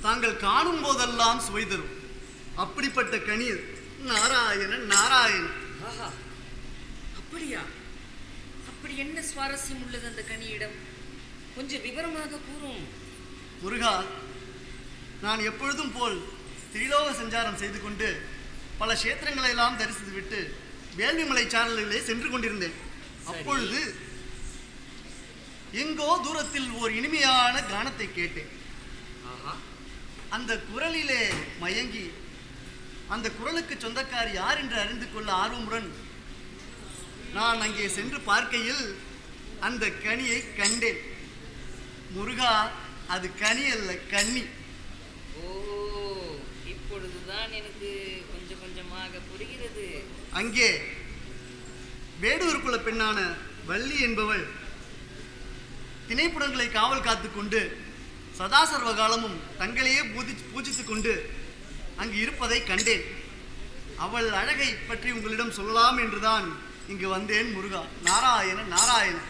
தாங்கள் காணும் போதெல்லாம் சுவை தரும். அப்படிப்பட்ட கனி நாராயணன் நாராயணன். அப்படியா? அப்படி என்ன சுவாரஸ்யம் உள்ளது அந்த கனியிடம்? கொஞ்சம் விவரமாக கூறும். முருகா, நான் எப்பொழுதும் போல் திரிலோக சஞ்சாரம் செய்து கொண்டு பல கஷேத்திரங்களை எல்லாம் தரிசித்து விட்டு வேள்விமலை சாரல்களிலே சென்று கொண்டிருந்தேன். அப்பொழுது எங்கோ தூரத்தில் ஓர் இனிமையான கானத்தை கேட்டேன். அந்த குரலிலே மயங்கி அந்த குரலுக்கு சொந்தக்காரி யார் என்று அறிந்து கொள்ள ஆர்வமுடன் நான் அங்கே சென்று பார்க்கையில் அந்த கனியை கண்டேன். முருகா, அது கனி அல்ல, கன்னி. ஓ, இப்பொழுதுதான் எனக்கு கொஞ்சம் கொஞ்சமாக புரிகிறது. அங்கே வேடூர் குல பெண்ணான வள்ளி என்பவள் திணைப்புடங்களை காவல் காத்து கொண்டு சதாசர்வ காலமும் தங்களையே பூஜித்துக் கொண்டு அங்கு இருப்பதை கண்டேன். அவள் அழகை பற்றி உங்களிடம் சொல்லலாம் என்றுதான் இங்கு வந்தேன். முருகா, நாராயணன் நாராயணன்.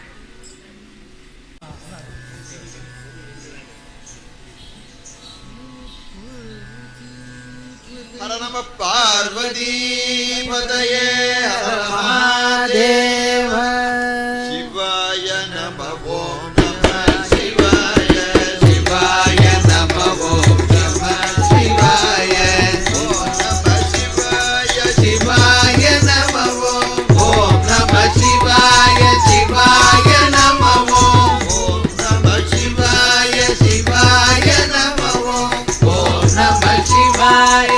ஹர நம பார்வதி பதயே ஹர மகாதேவ சிவாய நம ஓம் நம சிவாய சிவாய நம ஓம் நம சிவாய ஓம் நம சிவாய சிவாய நம ஓம் நம சிவாய சிவாய நம ஓம் நம சிவாய சிவாய நம ஓம் நம சிவாய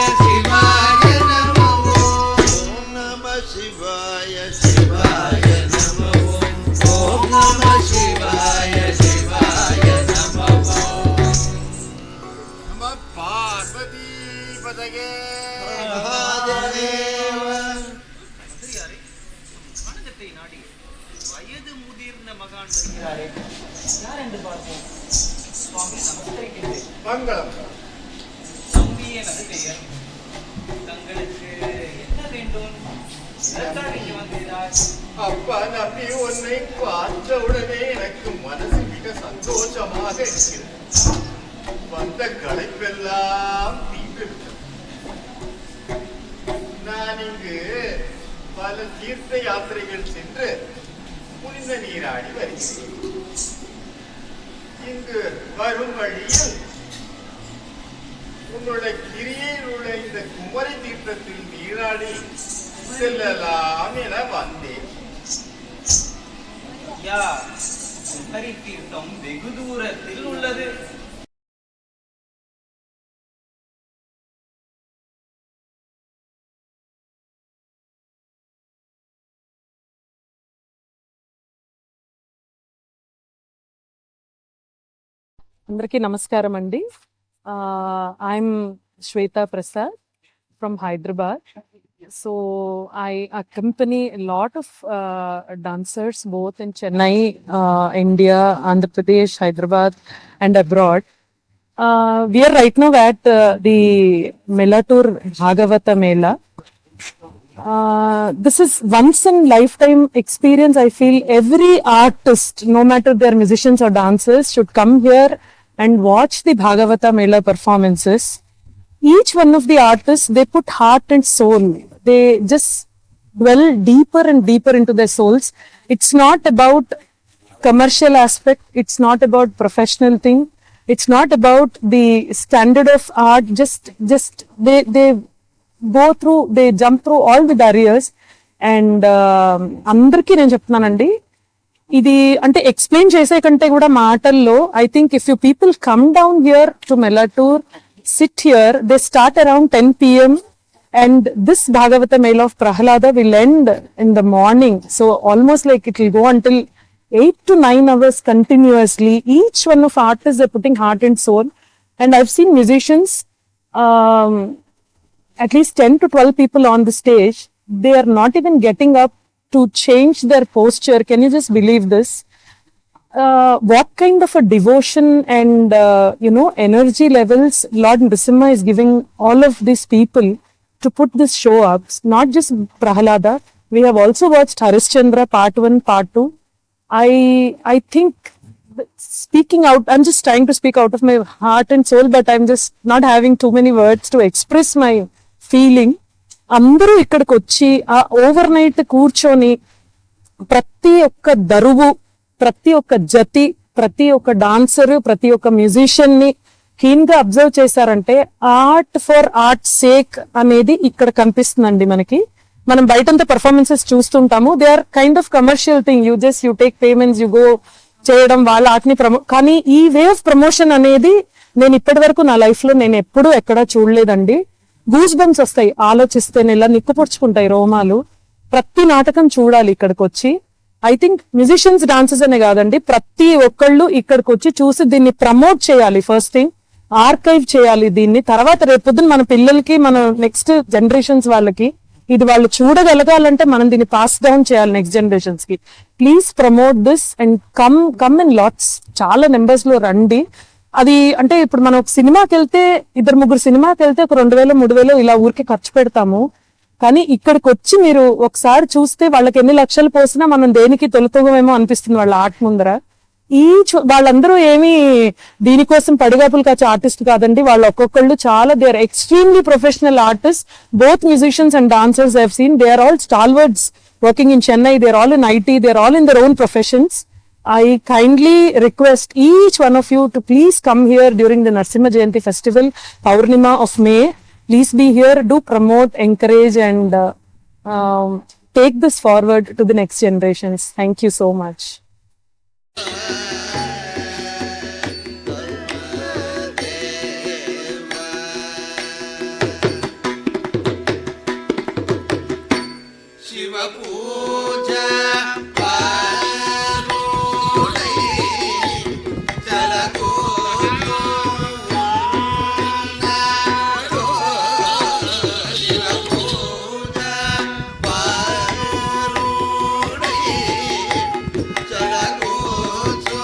வயது முதிர்ந்த மகான் வருகிறாரே, யார் என்று பார்ப்போம். சுவாமி, நமஸ்கரிக்கின்றேன். மங்களம். தம்பி எனது பெயர். தங்களுக்கு என்ன வேண்டும்? எதற்காக இங்கே வந்தீர்கள்? அப்பா, நம்பி உன்னை பார்த்தவுடனே எனக்கு மனசு மிக சந்தோஷமாக இருக்கிறது. வந்த களைப்பெல்லாம் தீர்ந்துவிட்டது. நான் இங்கு பல தீர்த்த யாத்திரைகள் சென்று புனித நீராடி வருகிறேன். இங்கு வரும் வழியில் உன்னுடைய கிரியில் உள்ள இந்த குமரி தீர்த்தத்தில் நீராடி செல்லலாம் என வந்தேன். குமரி தீர்த்தம் வெகு தூரத்தில் உள்ளது. అందరికీ నమస్కారం అండి. I'm Shweta Prasad from Hyderabad. So I accompany a lot of dancers both in Chennai, India, Andhra Pradesh, Hyderabad and abroad. We are right now at the Melatur Bhagavata Mela. This is once in lifetime experience. I feel every artist, no matter they're musicians or dancers, should come here and watch the Bhagavata Mela performances. Each one of the artists, they put heart and soul. They just dwell deeper and deeper into their souls. It's not about commercial aspect. It's not about professional thing. It's not about the standard of art. Just they go through, they jump through all the barriers. And అందరికీ నేను చెప్తున్నానండి, ఇది అంటే explain చేసే కంటే కూడా మాటల్లో, I think if you people come down here to Melatur, sit here, they start around 10 p.m. and this Bhagavata Mela of Prahalada will end in the morning. So almost like it will go until 8 to 9 hours continuously. Each one of artists are putting heart and soul. And I've seen musicians, at least 10 to 12 people on the stage, they are not even getting up to change their posture. Can you just believe this? What kind of a devotion and energy levels Lord Nrisimha is giving all of these people to put this show up. Not just Prahalada, we have also watched Harishchandra part 1, part 2. I think speaking out. I'm just trying to speak out of my heart and soul, but I'm just not having too many words to express my feeling. అందరూ ఇక్కడికి వచ్చి ఆ over night కూర్చొని ప్రతి ఒక్క దరువు, ప్రతి ఒక్క జతి, ప్రతి ఒక్క డాన్సర్, ప్రతి ఒక్క మ్యూజిషియన్ ని కీన్ గా అబ్జర్వ్ చేశారంటే ఆర్ట్ ఫర్ ఆర్ట్ సేక్ అనేది ఇక్కడ కనిపిస్తుందండి మనకి. మనం బయటంతా పర్ఫార్మెన్సెస్ చూస్తుంటాము, they are kind of commercial thing, you take payments, you go చేయడం, వాళ్ళ ఆర్ట్ని కానీ ఈ వే ఆఫ్ ప్రమోషన్ అనేది నేను ఇప్పటి వరకు నా లైఫ్ లో నేను ఎప్పుడూ ఎక్కడా చూడలేదండి. గూస్ బంప్స్ వస్తాయి ఆలోచిస్తే, ఇలా నిక్కుపొడుచుకుంటాయి రోమాలు. ప్రతి నాటకం చూడాలి ఇక్కడికి వచ్చి. ఐ థింక్ మ్యూజిషియన్స్, డాన్సర్స్ అనే కాదండి, ప్రతి ఒక్కళ్ళు ఇక్కడికి వచ్చి చూసి దీన్ని ప్రమోట్ చేయాలి. ఫస్ట్ థింగ్ ఆర్కైవ్ చేయాలి దీన్ని. తర్వాత రేపొద్దున మన పిల్లలకి, మన నెక్స్ట్ జనరేషన్స్ వాళ్ళకి ఇది వాళ్ళు చూడగలగాలంటే మనం దీన్ని పాస్ డౌన్ చేయాలి నెక్స్ట్ జనరేషన్స్ కి. Please promote this and come in LADS, చాలా నెంబర్స్ లో రండి. అది అంటే ఇప్పుడు మనం ఒక సినిమాకి వెళ్తే, 2-3 సినిమాకి వెళ్తే ఒక 2,000-3,000 ఇలా ఊరికి ఖర్చు పెడతాము. కానీ ఇక్కడికి వచ్చి మీరు ఒకసారి చూస్తే వాళ్ళకి ఎన్ని లక్షలు పోసినా మనం దేనికి తొలుతోగమేమో అనిపిస్తుంది వాళ్ళ ఆర్ట్ ముందర. వాళ్ళందరూ ఏమి దీనికోసం పడిగాపులు కాచే ఆర్టిస్ట్ కాదండి. వాళ్ళు ఒక్కొక్కళ్ళు చాలా, they are extremely professional artist, both musicians and dancers I have seen. They are all stalwarts working in Chennai, they are all in IT, they are all in their own professions. I kindly request each one of you to please come here during the Narasimha Jayanti festival, Purnima of May. Please be here, do promote, encourage and take this forward to the next generations. Thank you so much. చలగోచు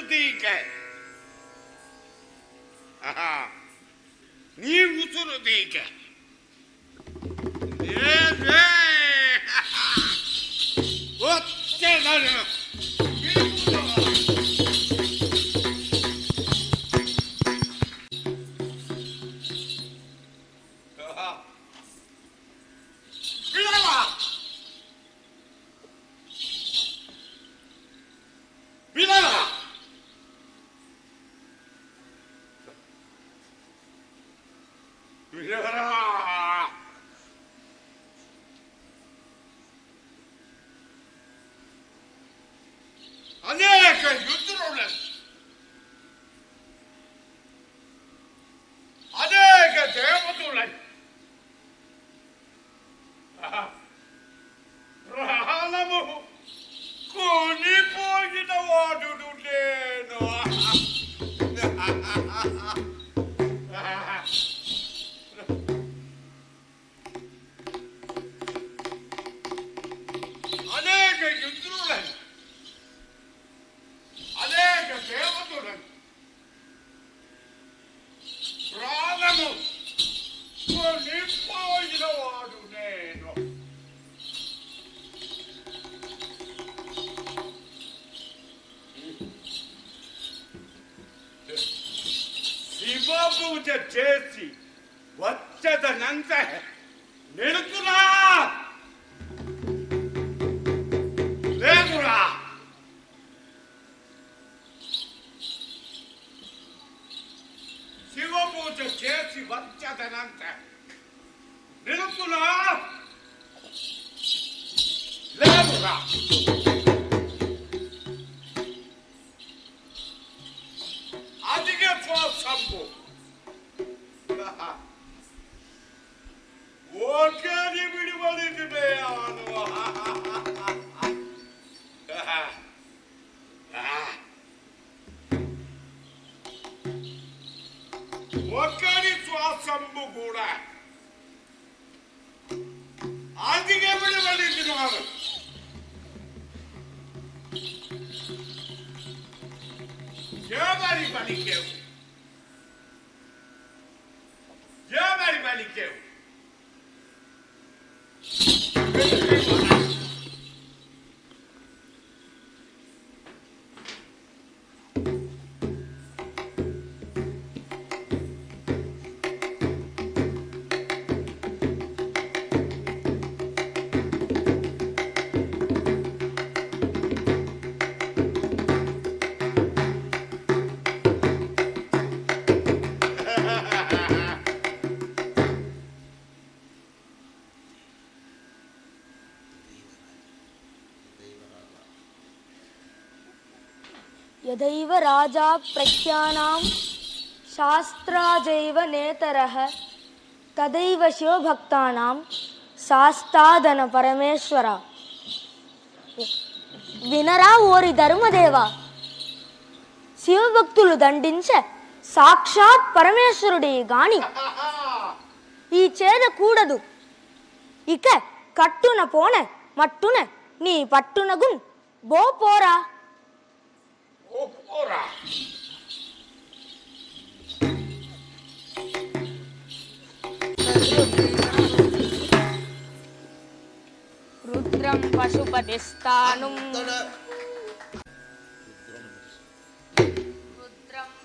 ತೀಕ ನೀ ಉಸುರು ತೀಕ ಒತ್ತೆ ನಾನು ಅನೇಕ ಯುದ್ಧರುಗಳು ಅನೇಕ ದೇವತೆಗಳು ప్రాణము కొనిపోయిన వాడు నేను అనేక యుద్ధులను అనేక దేవతలను ప్రాణము కొనిపోయిన వాడు నేను శివపూజ చేసి వచ్చదనంత నిలుతున్నా లేదురా శివపూజ చేసి వచ్చదనంత నిలుతున్నా లేదురా అధిక సంభు ఓకేని విడివడితే ఒక్కడి శ్వాసంబు కూడా అధిక విడివడితున్నారు ఎవరి పలికేవు ఎవరి పలికేవు यदैव राजा प्रख्यानां शास्त्राजैव नेतरः तदैव शिवभक्तानां शास्तादन परमेश्वर వినరా ఓరి ధర్మదేవా శివభక్తులు దండించే సాక్షాత్ పరమేశ్వరుడే గాని ఈ చేద కూడదు ఇక కట్టున పోనే మట్టున నీ పట్టునగున్ బో పోరా రుద్రం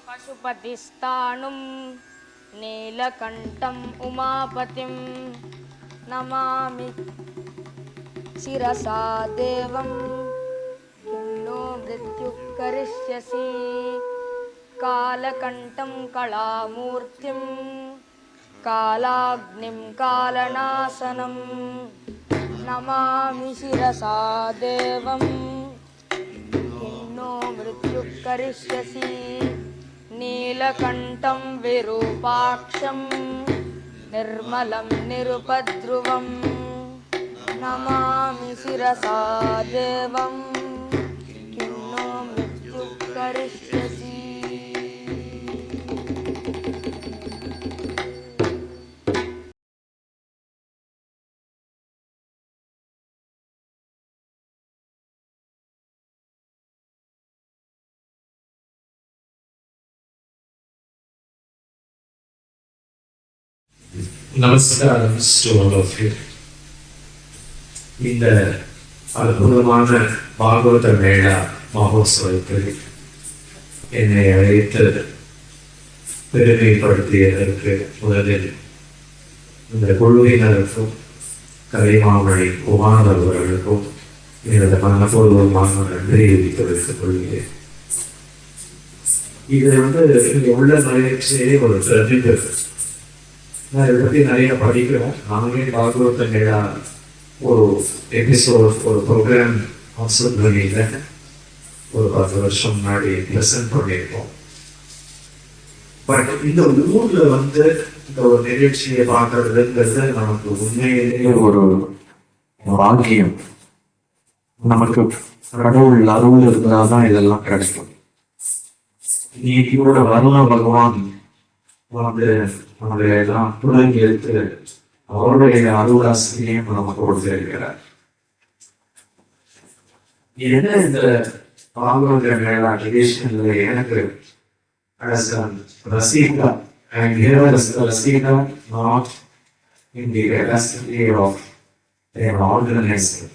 పశుపతిస్థానం నీలకంఠం ఉమాపతిం నమామి శిరసా దేవం కిన్నో మృత్యు కరిష్యసి కాలకంఠం కళామూర్తిం కాలాగ్నిం కాలనాశనం నమామి శిరసా దేవం కిన్నో మృత్యు కరిష్యసి నీలకంఠం విరూపాక్షం నిర్మలం నిరుపద్రువం నమామి శిరసా దేవం కిన్నో మృత్యు కరిష్యసి நமஸ்காரம் to all of you. இந்த அற்புதமான பாகவத மேளா மகோத்சவத்தில் என்னை அழைத்து பெருமைப்படுத்தியதற்கு முதலில் இந்த குழுவினருக்கும் கலைமாமணி குமார் அவர்களுக்கும் எனது மனப்பூர்வமான நன்றியை தெரிவித்துக் கொள்கிறேன். இது இங்க உள்ள நிறைய ஒரு பிரதிநிதி நான் இதை பற்றி நிறைய படிக்கிறேன். நானே பாகவத மேளா ஒரு எபிசோட் ஒரு ப்ரோக்ராம் ஆசிரியர் ஒரு 10 வருஷம் முன்னாடி ப்ரெசென்ட் பண்ணியிருக்கோம். பட் இந்த ஊர்ல இந்த ஒரு நிகழ்ச்சியை பார்க்கறதுங்கிறது நமக்கு உண்மையிலேயே ஒரு பாக்கியம். நமக்கு கடவுள் அருள் இருந்தாதான் இதெல்லாம் கிடைக்கும். இன்னைக்கு கூட வருண பகவான் நம்மளை எல்லாம் புலங்கி எடுத்து அவருடைய அருளாசிரியம் நமக்கு கொடுத்திருக்கிறார். என்ன இந்த பாகவத மேளா ட்ரெடிஷன்ல எனக்கு as a Rasika, and here as a Rasika, not in the capacity of an organizer.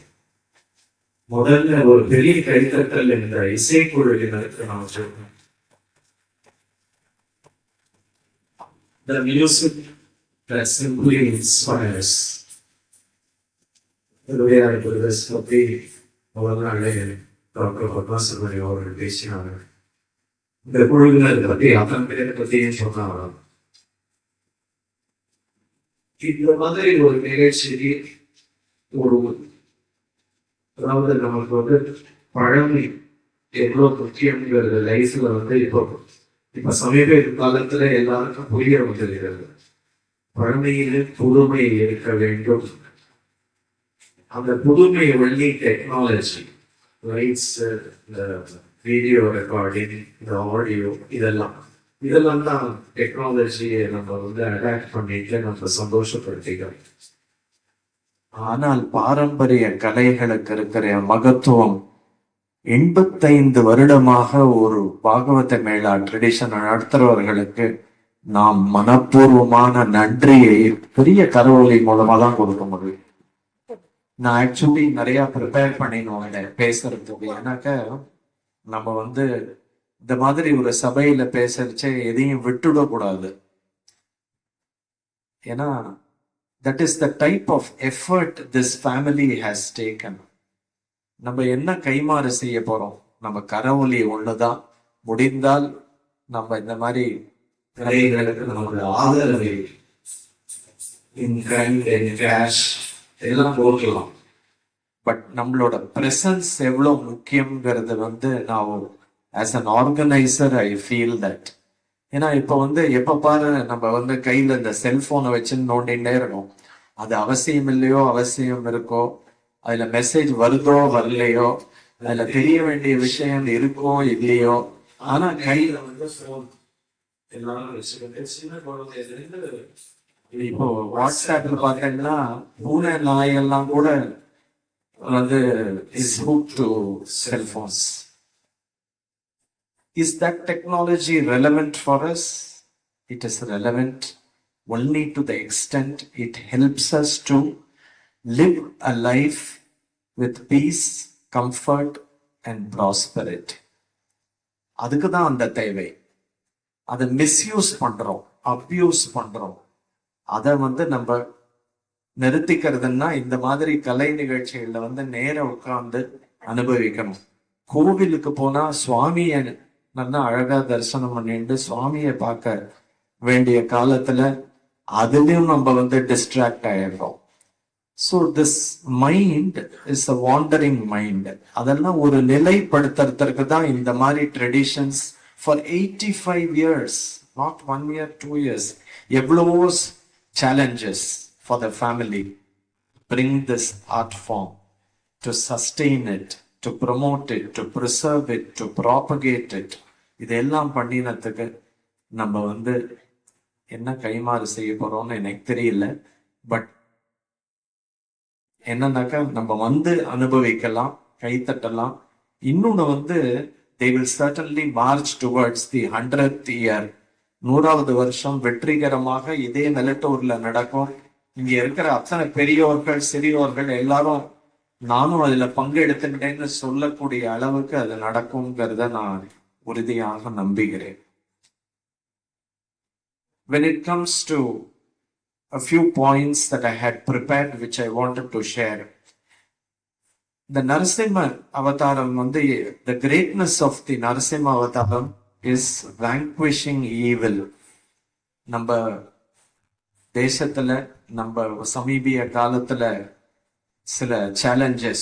முதல்ல ஒரு பெரிய கைத்தட்டல் இந்த இசைக்குழுவினருக்கு நான் சொல்றேன். The music that simply inspires. பற்றி முதல் நாளே டாக்டர் பத்மாசுமணி அவர்கள் பேசினாங்க. இந்த குழுவினரை பற்றி அத்தனை பேரை பற்றியும் சொன்னாங்க. இந்த மாதிரி ஒரு நிகழ்ச்சிக்கு அதாவது நமக்கு பழமை எவ்வளவு முக்கியங்கிறது லைஃப்ல இப்ப சமீப காலத்துல எல்லாருக்கும் புரிய வந்துருக்கிறது. பழமையில புதுமை இருக்க வேண்டும். அந்த புதுமை ஒன்லி டெக்னாலஜி, லைட்ஸ், இந்த வீடியோ ரெக்கார்டிங், இந்த ஆடியோ, இதெல்லாம் தான் டெக்னாலஜியை நம்ம அடாப்ட் பண்ணிட்டு நம்ம சந்தோஷப்படுத்திக்கிறோம். ஆனால் பாரம்பரிய கலைகளுக்கு இருக்கிற மகத்துவம் 85 வருடமாக ஒரு பாகவத மேளா ட்ரெடிஷன் நடத்துறவர்களுக்கு நாம் மனப்பூர்வமான நன்றியை பெரிய கரவொலி மூலமா தான் கொடுக்க முடியும். நான் ஆக்சுவலி நிறைய ப்ரிப்பேர் பண்ணினோம் பேசுறதுக்கு. ஏன்னாக்க நம்ம இந்த மாதிரி ஒரு சபையில பேசறச்சே எதையும் விட்டுடக்கூடாது. ஏன்னா that is the type of effort this family has taken. நம்ம என்ன கைமாறு செய்ய போறோம்? நம்ம கரவொலி ஒண்ணுதான். முடிந்தால் நம்ம இந்த மாதிரி கலைகளுக்கு நம்மளோட ஆதரவை எல்லாம் போகலாம். பட் நம்மளோட பிரசன்ஸ் எவ்வளவு முக்கியங்கிறது நான் as an organiser I feel that. ஏன்னா இப்ப எப்ப பாரு நம்ம கையில இந்த செல்போனை வச்சு நோண்டிகிட்டே இருக்கோம். அது அவசியம் இல்லையோ அவசியம் இருக்கோ, அதுல மெசேஜ் வருதோ வரலையோ, அதுல தெரிய வேண்டிய விஷயம் இருக்கோ இல்லையோ, ஆனா கையில போன் எல்லாரும் வச்சுக்கிட்டு சின்ன குழந்தைல இப்போ வாட்ஸ்அப்ல பாத்தீங்கன்னா பூனை நாயெல்லாம் கூட is hooked to cell phones. Is that technology relevant for us? It is relevant only to the extent it helps us to live a life with peace, comfort and prosperity. அதுக்கு தான் அந்த தேவை. அதை மிஸ்யூஸ் பண்றோம், abuse பண்றோம். அதை நம்ம நிறுத்திக்கிறதுன்னா இந்த மாதிரி கலை நிகழ்ச்சிகள்ல நேரம் உட்கார்ந்து அனுபவிக்கணும். கோவிலுக்கு போனா சுவாமியை நல்லா அழகா தரிசனம் பண்ணிட்டு சுவாமியை பார்க்க வேண்டிய காலத்துல அதுலயும் நம்ம டிஸ்ட்ராக்ட் ஆயிடுறோம். So this mind is a wandering mind. அதெல்லாம் ஒரு நிலைப்படுத்துறதுக்கு தான் இந்த மாதிரி traditions for 85 years, not 1 year, 2 years. எவ்வளவோ challenges for the family. Bring this art form to sustain it, to promote it, to preserve it, to propagate it. இதெல்லாம் பண்ணினதுக்கு நம்ம என்ன கைமாறு செய்ய போறோம்னு எனக்கு தெரியல. பட் என்னன்னாக்கா நம்ம அனுபவிக்கலாம், கைத்தட்டலாம். இன்னொன்னு they will certainly march towards the 100th year 100வது வருஷம் வெற்றிகரமாக இதே மெலட்டூர்ல நடக்கும். இங்க இருக்கிற அத்தனை பெரியோர்கள் சிறியோர்கள் எல்லாரும் நானும் அதுல பங்கெடுத்துட்டேன்னு சொல்லக்கூடிய அளவுக்கு அது நடக்கும்ங்கிறத நான் உறுதியாக நம்புகிறேன். When it comes to a few points that I had prepared which I wanted to share, the Narasimha Avataram, the greatness of the Narasimha Avataram is vanquishing evil. நம்ம தேசத்துல நம்ம சமீபிய காலத்துல சில challenges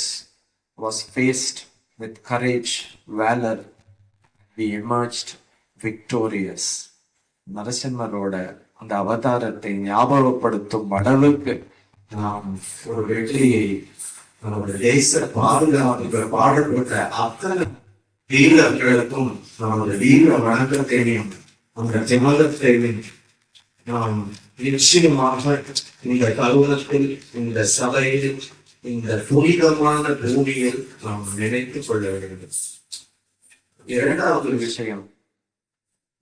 was faced with courage, valor. We emerged victorious. நரசிம்மரோட அந்த அவதாரத்தை ஞாபகப்படுத்தும் அளவுக்கு நாம் ஒரு வெற்றியை நம்முடைய தேச பாதுகாப்பு பாடுபட்ட அத்தனை வீரர்களுக்கும் நமது வீர வணக்கத்தையும் அந்த தியாகத்தையும் நாம் நிச்சயமாக இந்த தருணத்தில் இந்த சபையில் இந்த புனிதமான பூமியில் நாம் நினைத்துக் கொள்ள வேண்டும். இரண்டாவது விஷயம்,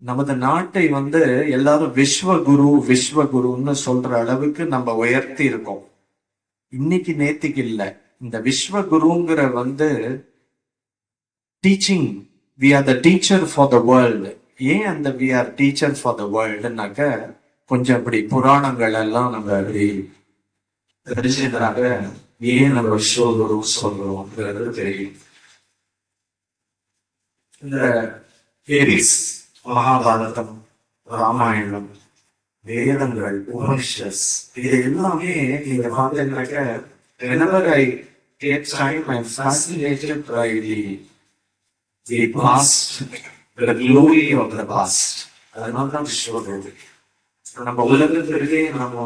நமது நாட்டை எல்லாரும் விஸ்வகுருன்னு சொல்ற அளவுக்கு நம்ம உயர்த்தி இருக்கோம். இன்னைக்கு நேத்திக்கு இல்ல. இந்த விஸ்வகுருங்கிற teaching, we are the teacher for the world. ஏன் அந்த we are teacher for the வேர்ல்டுனாக்க, கொஞ்சம் இப்படி புராணங்கள் எல்லாம் நம்ம அப்படி தெரிஞ்சதாக ஏன் நம்ம விஸ்வகுரு சொல்றோம்ங்கிறது தெரியும். இந்த எரிஸ் மகாபாரதம், ராமாயணம், வேதங்கள், உபனிஷத்ஸ், இது எல்லாமே நீங்க பார்த்தீங்கன்னாக்க, whenever I get time, I'm fascinated by the past, the glory of the past. அதனால தான் விஸ்வகுரு. நம்ம உலகத்திற்கே நம்ம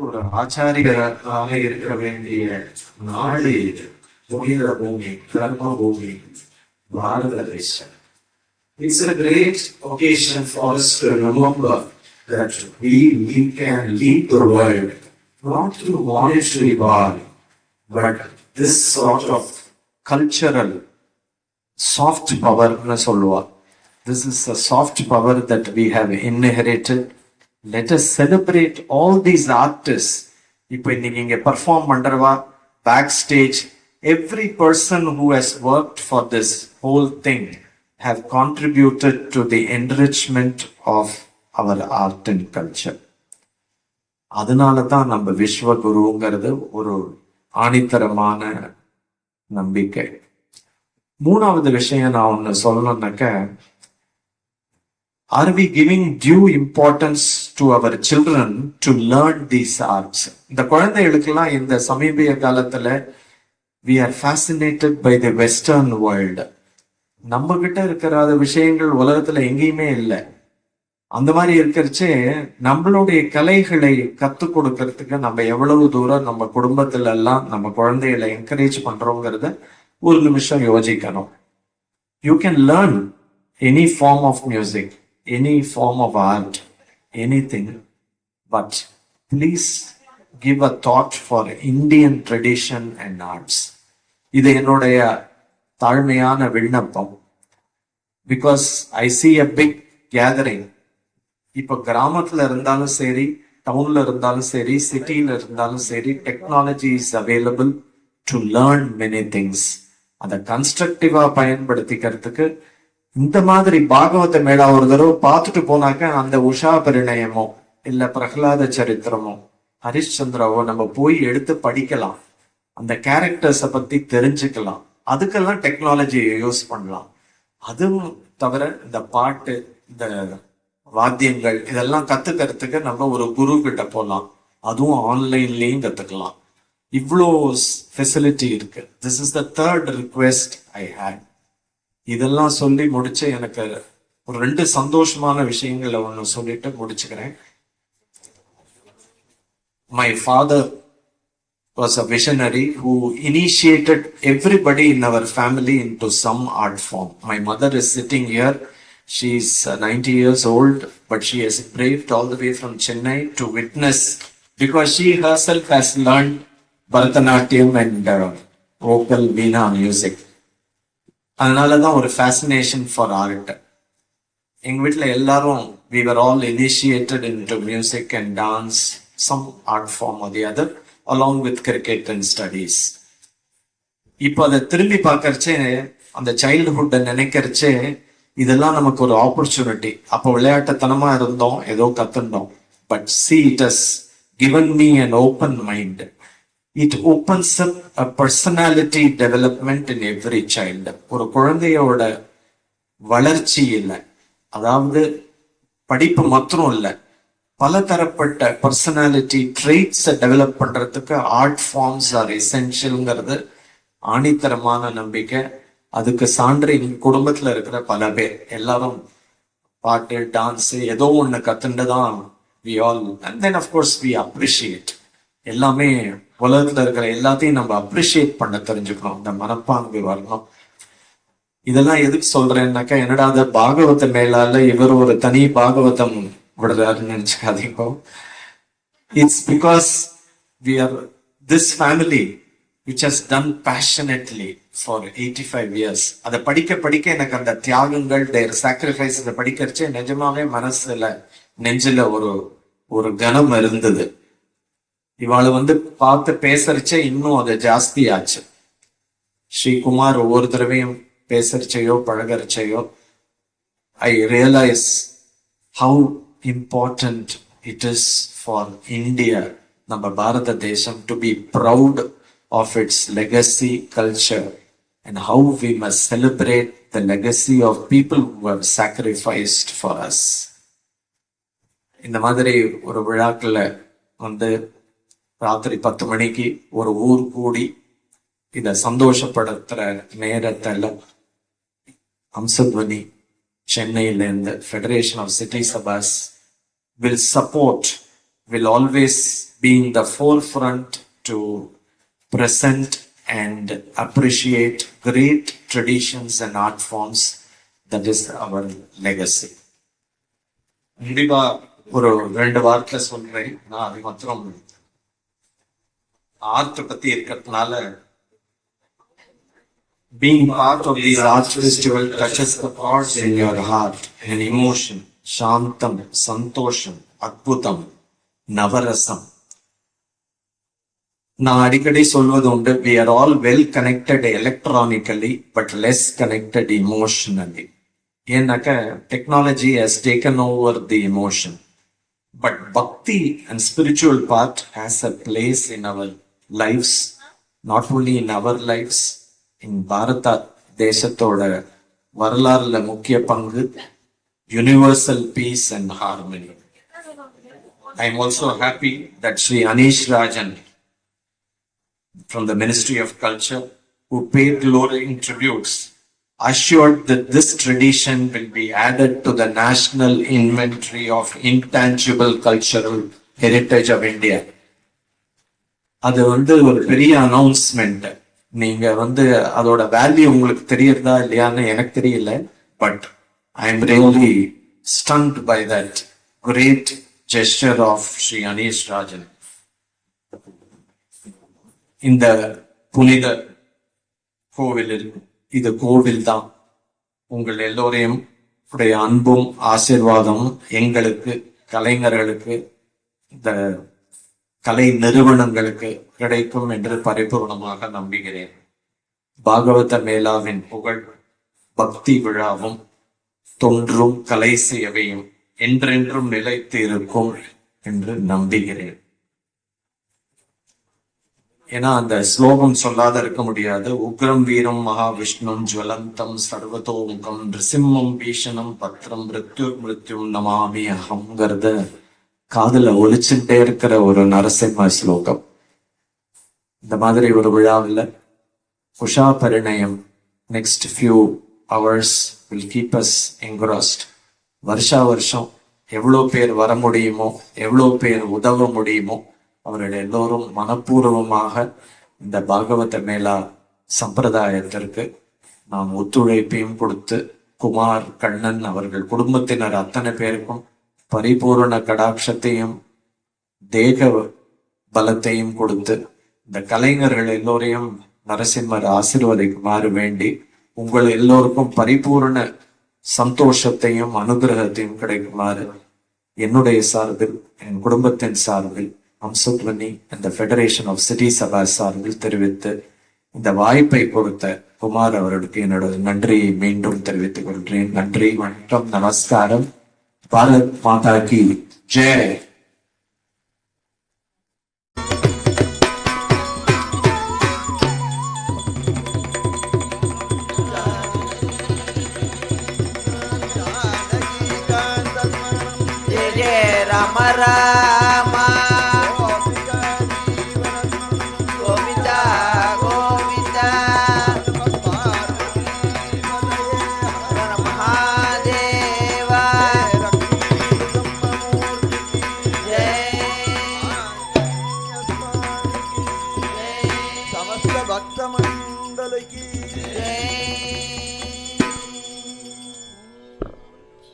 ஒரு ஆச்சாரியராக இருக்க வேண்டிய நாடு இது. புனித பூமி, கர்ம பூமி, பாரத தேசம். It's a great occasion for us to remember that we can lead the world, not through monetary power, but this sort of cultural soft power. This is a soft power that we have inherited. Let us celebrate all these artists. இப்போ இன்னைக்கு இங்க perform பண்றவா, backstage, every person who has worked for this whole thing have contributed to the enrichment of our art and culture. அதனால தான் நம்ம விஸ்வகுருங்கிறது ஒரு ஆணித்தரமான நம்பிக்கை. மூணாவது விஷயம் நான் ஒன்று சொல்லணும்னாக்க, are we giving due importance to our children to learn these arts? இந்த குழந்தைகளுக்கெல்லாம் இந்த சமீப காலத்துல we are fascinated by the Western world. நம்ம கிட்ட இருக்கிற விஷயங்கள் உலகத்துல எங்கேயுமே இல்லை. அந்த மாதிரி இருக்கிறச்சே நம்மளுடைய கலைகளை கத்துக் கொடுக்கறதுக்கு நம்ம எவ்வளவு தூரம் நம்ம குடும்பத்துல எல்லாம் நம்ம குழந்தைகளை என்கரேஜ் பண்றோங்கிறத ஒரு நிமிஷம் யோசிக்கணும். You can learn any form of music, any form of art, anything, but please give a thought for Indian tradition and arts. இது என்னுடைய தாழ்மையான விண்ணப்பம். Because I see a big gathering. இப்போ கிராமத்துல இருந்தாலும் சரி, டவுன்ல இருந்தாலும் சரி, சிட்டியில இருந்தாலும் சரி, technology is available to learn many things. அதை கன்ஸ்ட்ரக்டிவா பயன்படுத்திக்கிறதுக்கு இந்த மாதிரி பாகவத மேளா ஒரு தடவை பார்த்துட்டு போனாக்க, அந்த உஷா பரிணயமோ இல்ல பிரகலாத சரித்திரமோ ஹரிஷ்சந்திராவோ நம்ம போய் எடுத்து படிக்கலாம். அந்த கேரக்டர்ஸை பத்தி தெரிஞ்சுக்கலாம். அதுக்கெல்லாம் டெக்னாலஜியை யூஸ் பண்ணலாம். அதுவும் தவிர இந்த பாட்டு, இந்த வாத்தியங்கள் இதெல்லாம் கத்துக்கிறதுக்கு நம்ம ஒரு குரு கிட்ட போகலாம். அதுவும் ஆன்லைன்லயும் கத்துக்கலாம். இவ்வளோ ஃபெசிலிட்டி இருக்கு. This is the third request I had. இதெல்லாம் சொல்லி முடிச்சு எனக்கு ஒரு 2 சந்தோஷமான விஷயங்களை ஒன்று சொல்லிட்டு முடிச்சுக்கிறேன். My father was a visionary who initiated everybody in our family into some art form. My mother is sitting here. She is 90 years old, but she has braved all the way from Chennai to witness, because she herself has learned Bharatanatyam and vocal veena music. அதனால தான் ஒரு fascination for art. எங்க வீட்டுல எல்லாரும் we were all initiated into music and dance, some art form or the other, along with cricket and studies. இப்போ அதை திரும்பி பார்க்கறச்சே, அந்த சைல்ட்ஹுட்டை நினைக்கிறச்சே, இதெல்லாம் நமக்கு ஒரு ஆப்பர்ச்சுனிட்டி. அப்போ விளையாட்டுத்தனமா இருந்தோம், ஏதோ கத்துட்டோம். But see, it has given me an open mind. It opens up a personality development in every child. ஒரு குழந்தையோட வளர்ச்சி இல்லை, அதாவது படிப்பு மாத்திரம் இல்லை, பலதரப்பட்ட பர்சனாலிட்டி ட்ரெய்ட்ஸை டெவலப் பண்றதுக்கு ஆர்ட் ஃபார்ம்ஸ் ஆர் எசென்ஷியல்ங்கிறது ஆணித்தரமான நம்பிக்கை. அதுக்கு சான்று எங்க குடும்பத்துல இருக்கிற பல பேர் எல்லாரும் பாட்டு, டான்ஸ் ஏதோ ஒண்ணு கத்துண்டு தான் we all, and then of course we appreciate. எல்லாமே உலகத்துல இருக்கிற எல்லாத்தையும் நம்ம அப்ரிஷியேட் பண்ண தெரிஞ்சுக்கணும், இந்த மனப்பாங்கு வரணும். இதெல்லாம் எதுக்கு சொல்றேன்னாக்கா, என்னடா அது பாகவத மேலால இவர் ஒரு தனி பாகவதம் விடுறாருன்னு நினைச்சுக்காதீங்க. It's because we are this family which has done passionately for 85 years. அதை படிக்க படிக்க எனக்கு அந்த தியாகங்கள், their sacrifice படிக்கிறச்சே நிஜமாவே மனசுல நெஞ்சில ஒரு கனம் இருந்தது. இவாளை பார்த்து பேசறச்சே இன்னும் அது ஜாஸ்தி ஆச்சு. ஸ்ரீகுமார் ஒவ்வொரு தடவையும் பேசறச்சையோ பழகறச்சையோ I realize how important it is for India, நம்ம பாரத தேசம், to be proud of its legacy culture and how we must celebrate the legacy of people who have sacrificed for us. இந்த மாதிரி ஒரு விழாக்குள்ள ராத்திரி 10 மணிக்கு ஒரு ஊர் கூடி இத சந்தோஷப்படுத்துற நேரத்துல அம்சத்வனி சென்னையில இருந்து ஃபெடரேஷன் ஆஃப் சிட்டி சபாஸ் will always be in the forefront to present and appreciate great traditions and art forms. That is our legacy. முடிவா ஒரு 2 வார்த்தை சொல்றேன். நான் அது மாத்திரம் ஆர்ட் பத்தி இருக்கிறதுனால, being part of these art festival touches the chords in your heart and emotion. Shantam, Santosham, Adbhutam, Navarasam. நான் அடிக்கடி சொல்வது உண்டு, we are all well connected electronically but less connected emotionally. ஏன்னாக்க technology has taken over the emotion, but bhakti and spiritual part has a place in our lives, not only in our lives, in பாரத தேசத்தோட வரலாறுல முக்கிய பங்கு, universal peace and harmony. I am also happy that Sri Anish Rajan from the Ministry of Culture, who paid glowing tributes, assured that this tradition will be added to the National Inventory of Intangible Cultural Heritage of India. அது ஒரு பெரிய announcement. நீங்க அதோட value உங்களுக்கு தெரியறதா இல்லையான்னு எனக்கு தெரியல, but I am really stunned by that great gesture of Shri Anish Rajan. இந்த புனித கோவிலில், இது கோவில் தான், உங்கள் எல்லோரையும் உடைய அன்பும் ஆசீர்வாதமும் எங்களுக்கு, கலைஞர்களுக்கு, இந்த கலை நிறுவனங்களுக்கு கிடைக்கும் என்று பரிபூர்ணமாக நம்புகிறேன். பாகவத மேளாவின் புகழ், பக்தி விழாவும் தொன்றும் கலை சேவையும் என்றென்றும் நிலைத்து இருக்கும் என்று நம்புகிறேன். ஏன்னா அந்த ஸ்லோகம் சொல்லாத இருக்க முடியாது. உக்ரம் வீரம் மகாவிஷ்ணும் ஜுவலந்தம் சர்வதோமுகம் நிருசிம்மம் பீஷணம் பத்ரம் மிருத்யும் நமாமி அகம்ங்கிறத காதுல ஒலிச்சுட்டே இருக்கிற ஒரு நரசிம்ம ஸ்லோகம். இந்த மாதிரி ஒரு விழாவில் Usha Parinayam next few hours will keep us engrossed. வருஷம் எவ்வளோ பேர் வர முடியுமோ, எவ்வளோ பேர் உதவ முடியுமோ, அவர்கள் எல்லோரும் மனப்பூர்வமாக இந்த பாகவத மேளா சம்பிரதாயத்திற்கு நாம் ஒத்துழைப்பையும் கொடுத்து, குமார், கண்ணன் அவர்கள் குடும்பத்தினர் அத்தனை பேருக்கும் பரிபூர்ண கடாட்சத்தையும் தேக பலத்தையும் கொடுத்து, இந்த கலைஞர்கள் எல்லோரையும் நரசிம்மர் ஆசீர்வதிக்குமாறு வேண்டி, உங்கள் எல்லோருக்கும் பரிபூர்ண சந்தோஷத்தையும் அனுகிரகத்தையும் கிடைக்குமாறு என்னுடைய சார்பில், என் குடும்பத்தின் சார்பில், அம்சத்வனி இந்த ஃபெடரேஷன் ஆஃப் சிட்டி சபா சார்பில் தெரிவித்து இந்த வாய்ப்பை கொடுத்த குமார் அவர்களுக்கு என்னோட நன்றியை மீண்டும் தெரிவித்துக் கொள்கிறேன். நன்றி, வணக்கம், நமஸ்காரம். பாரத் மாதா கி ஜெய். Rama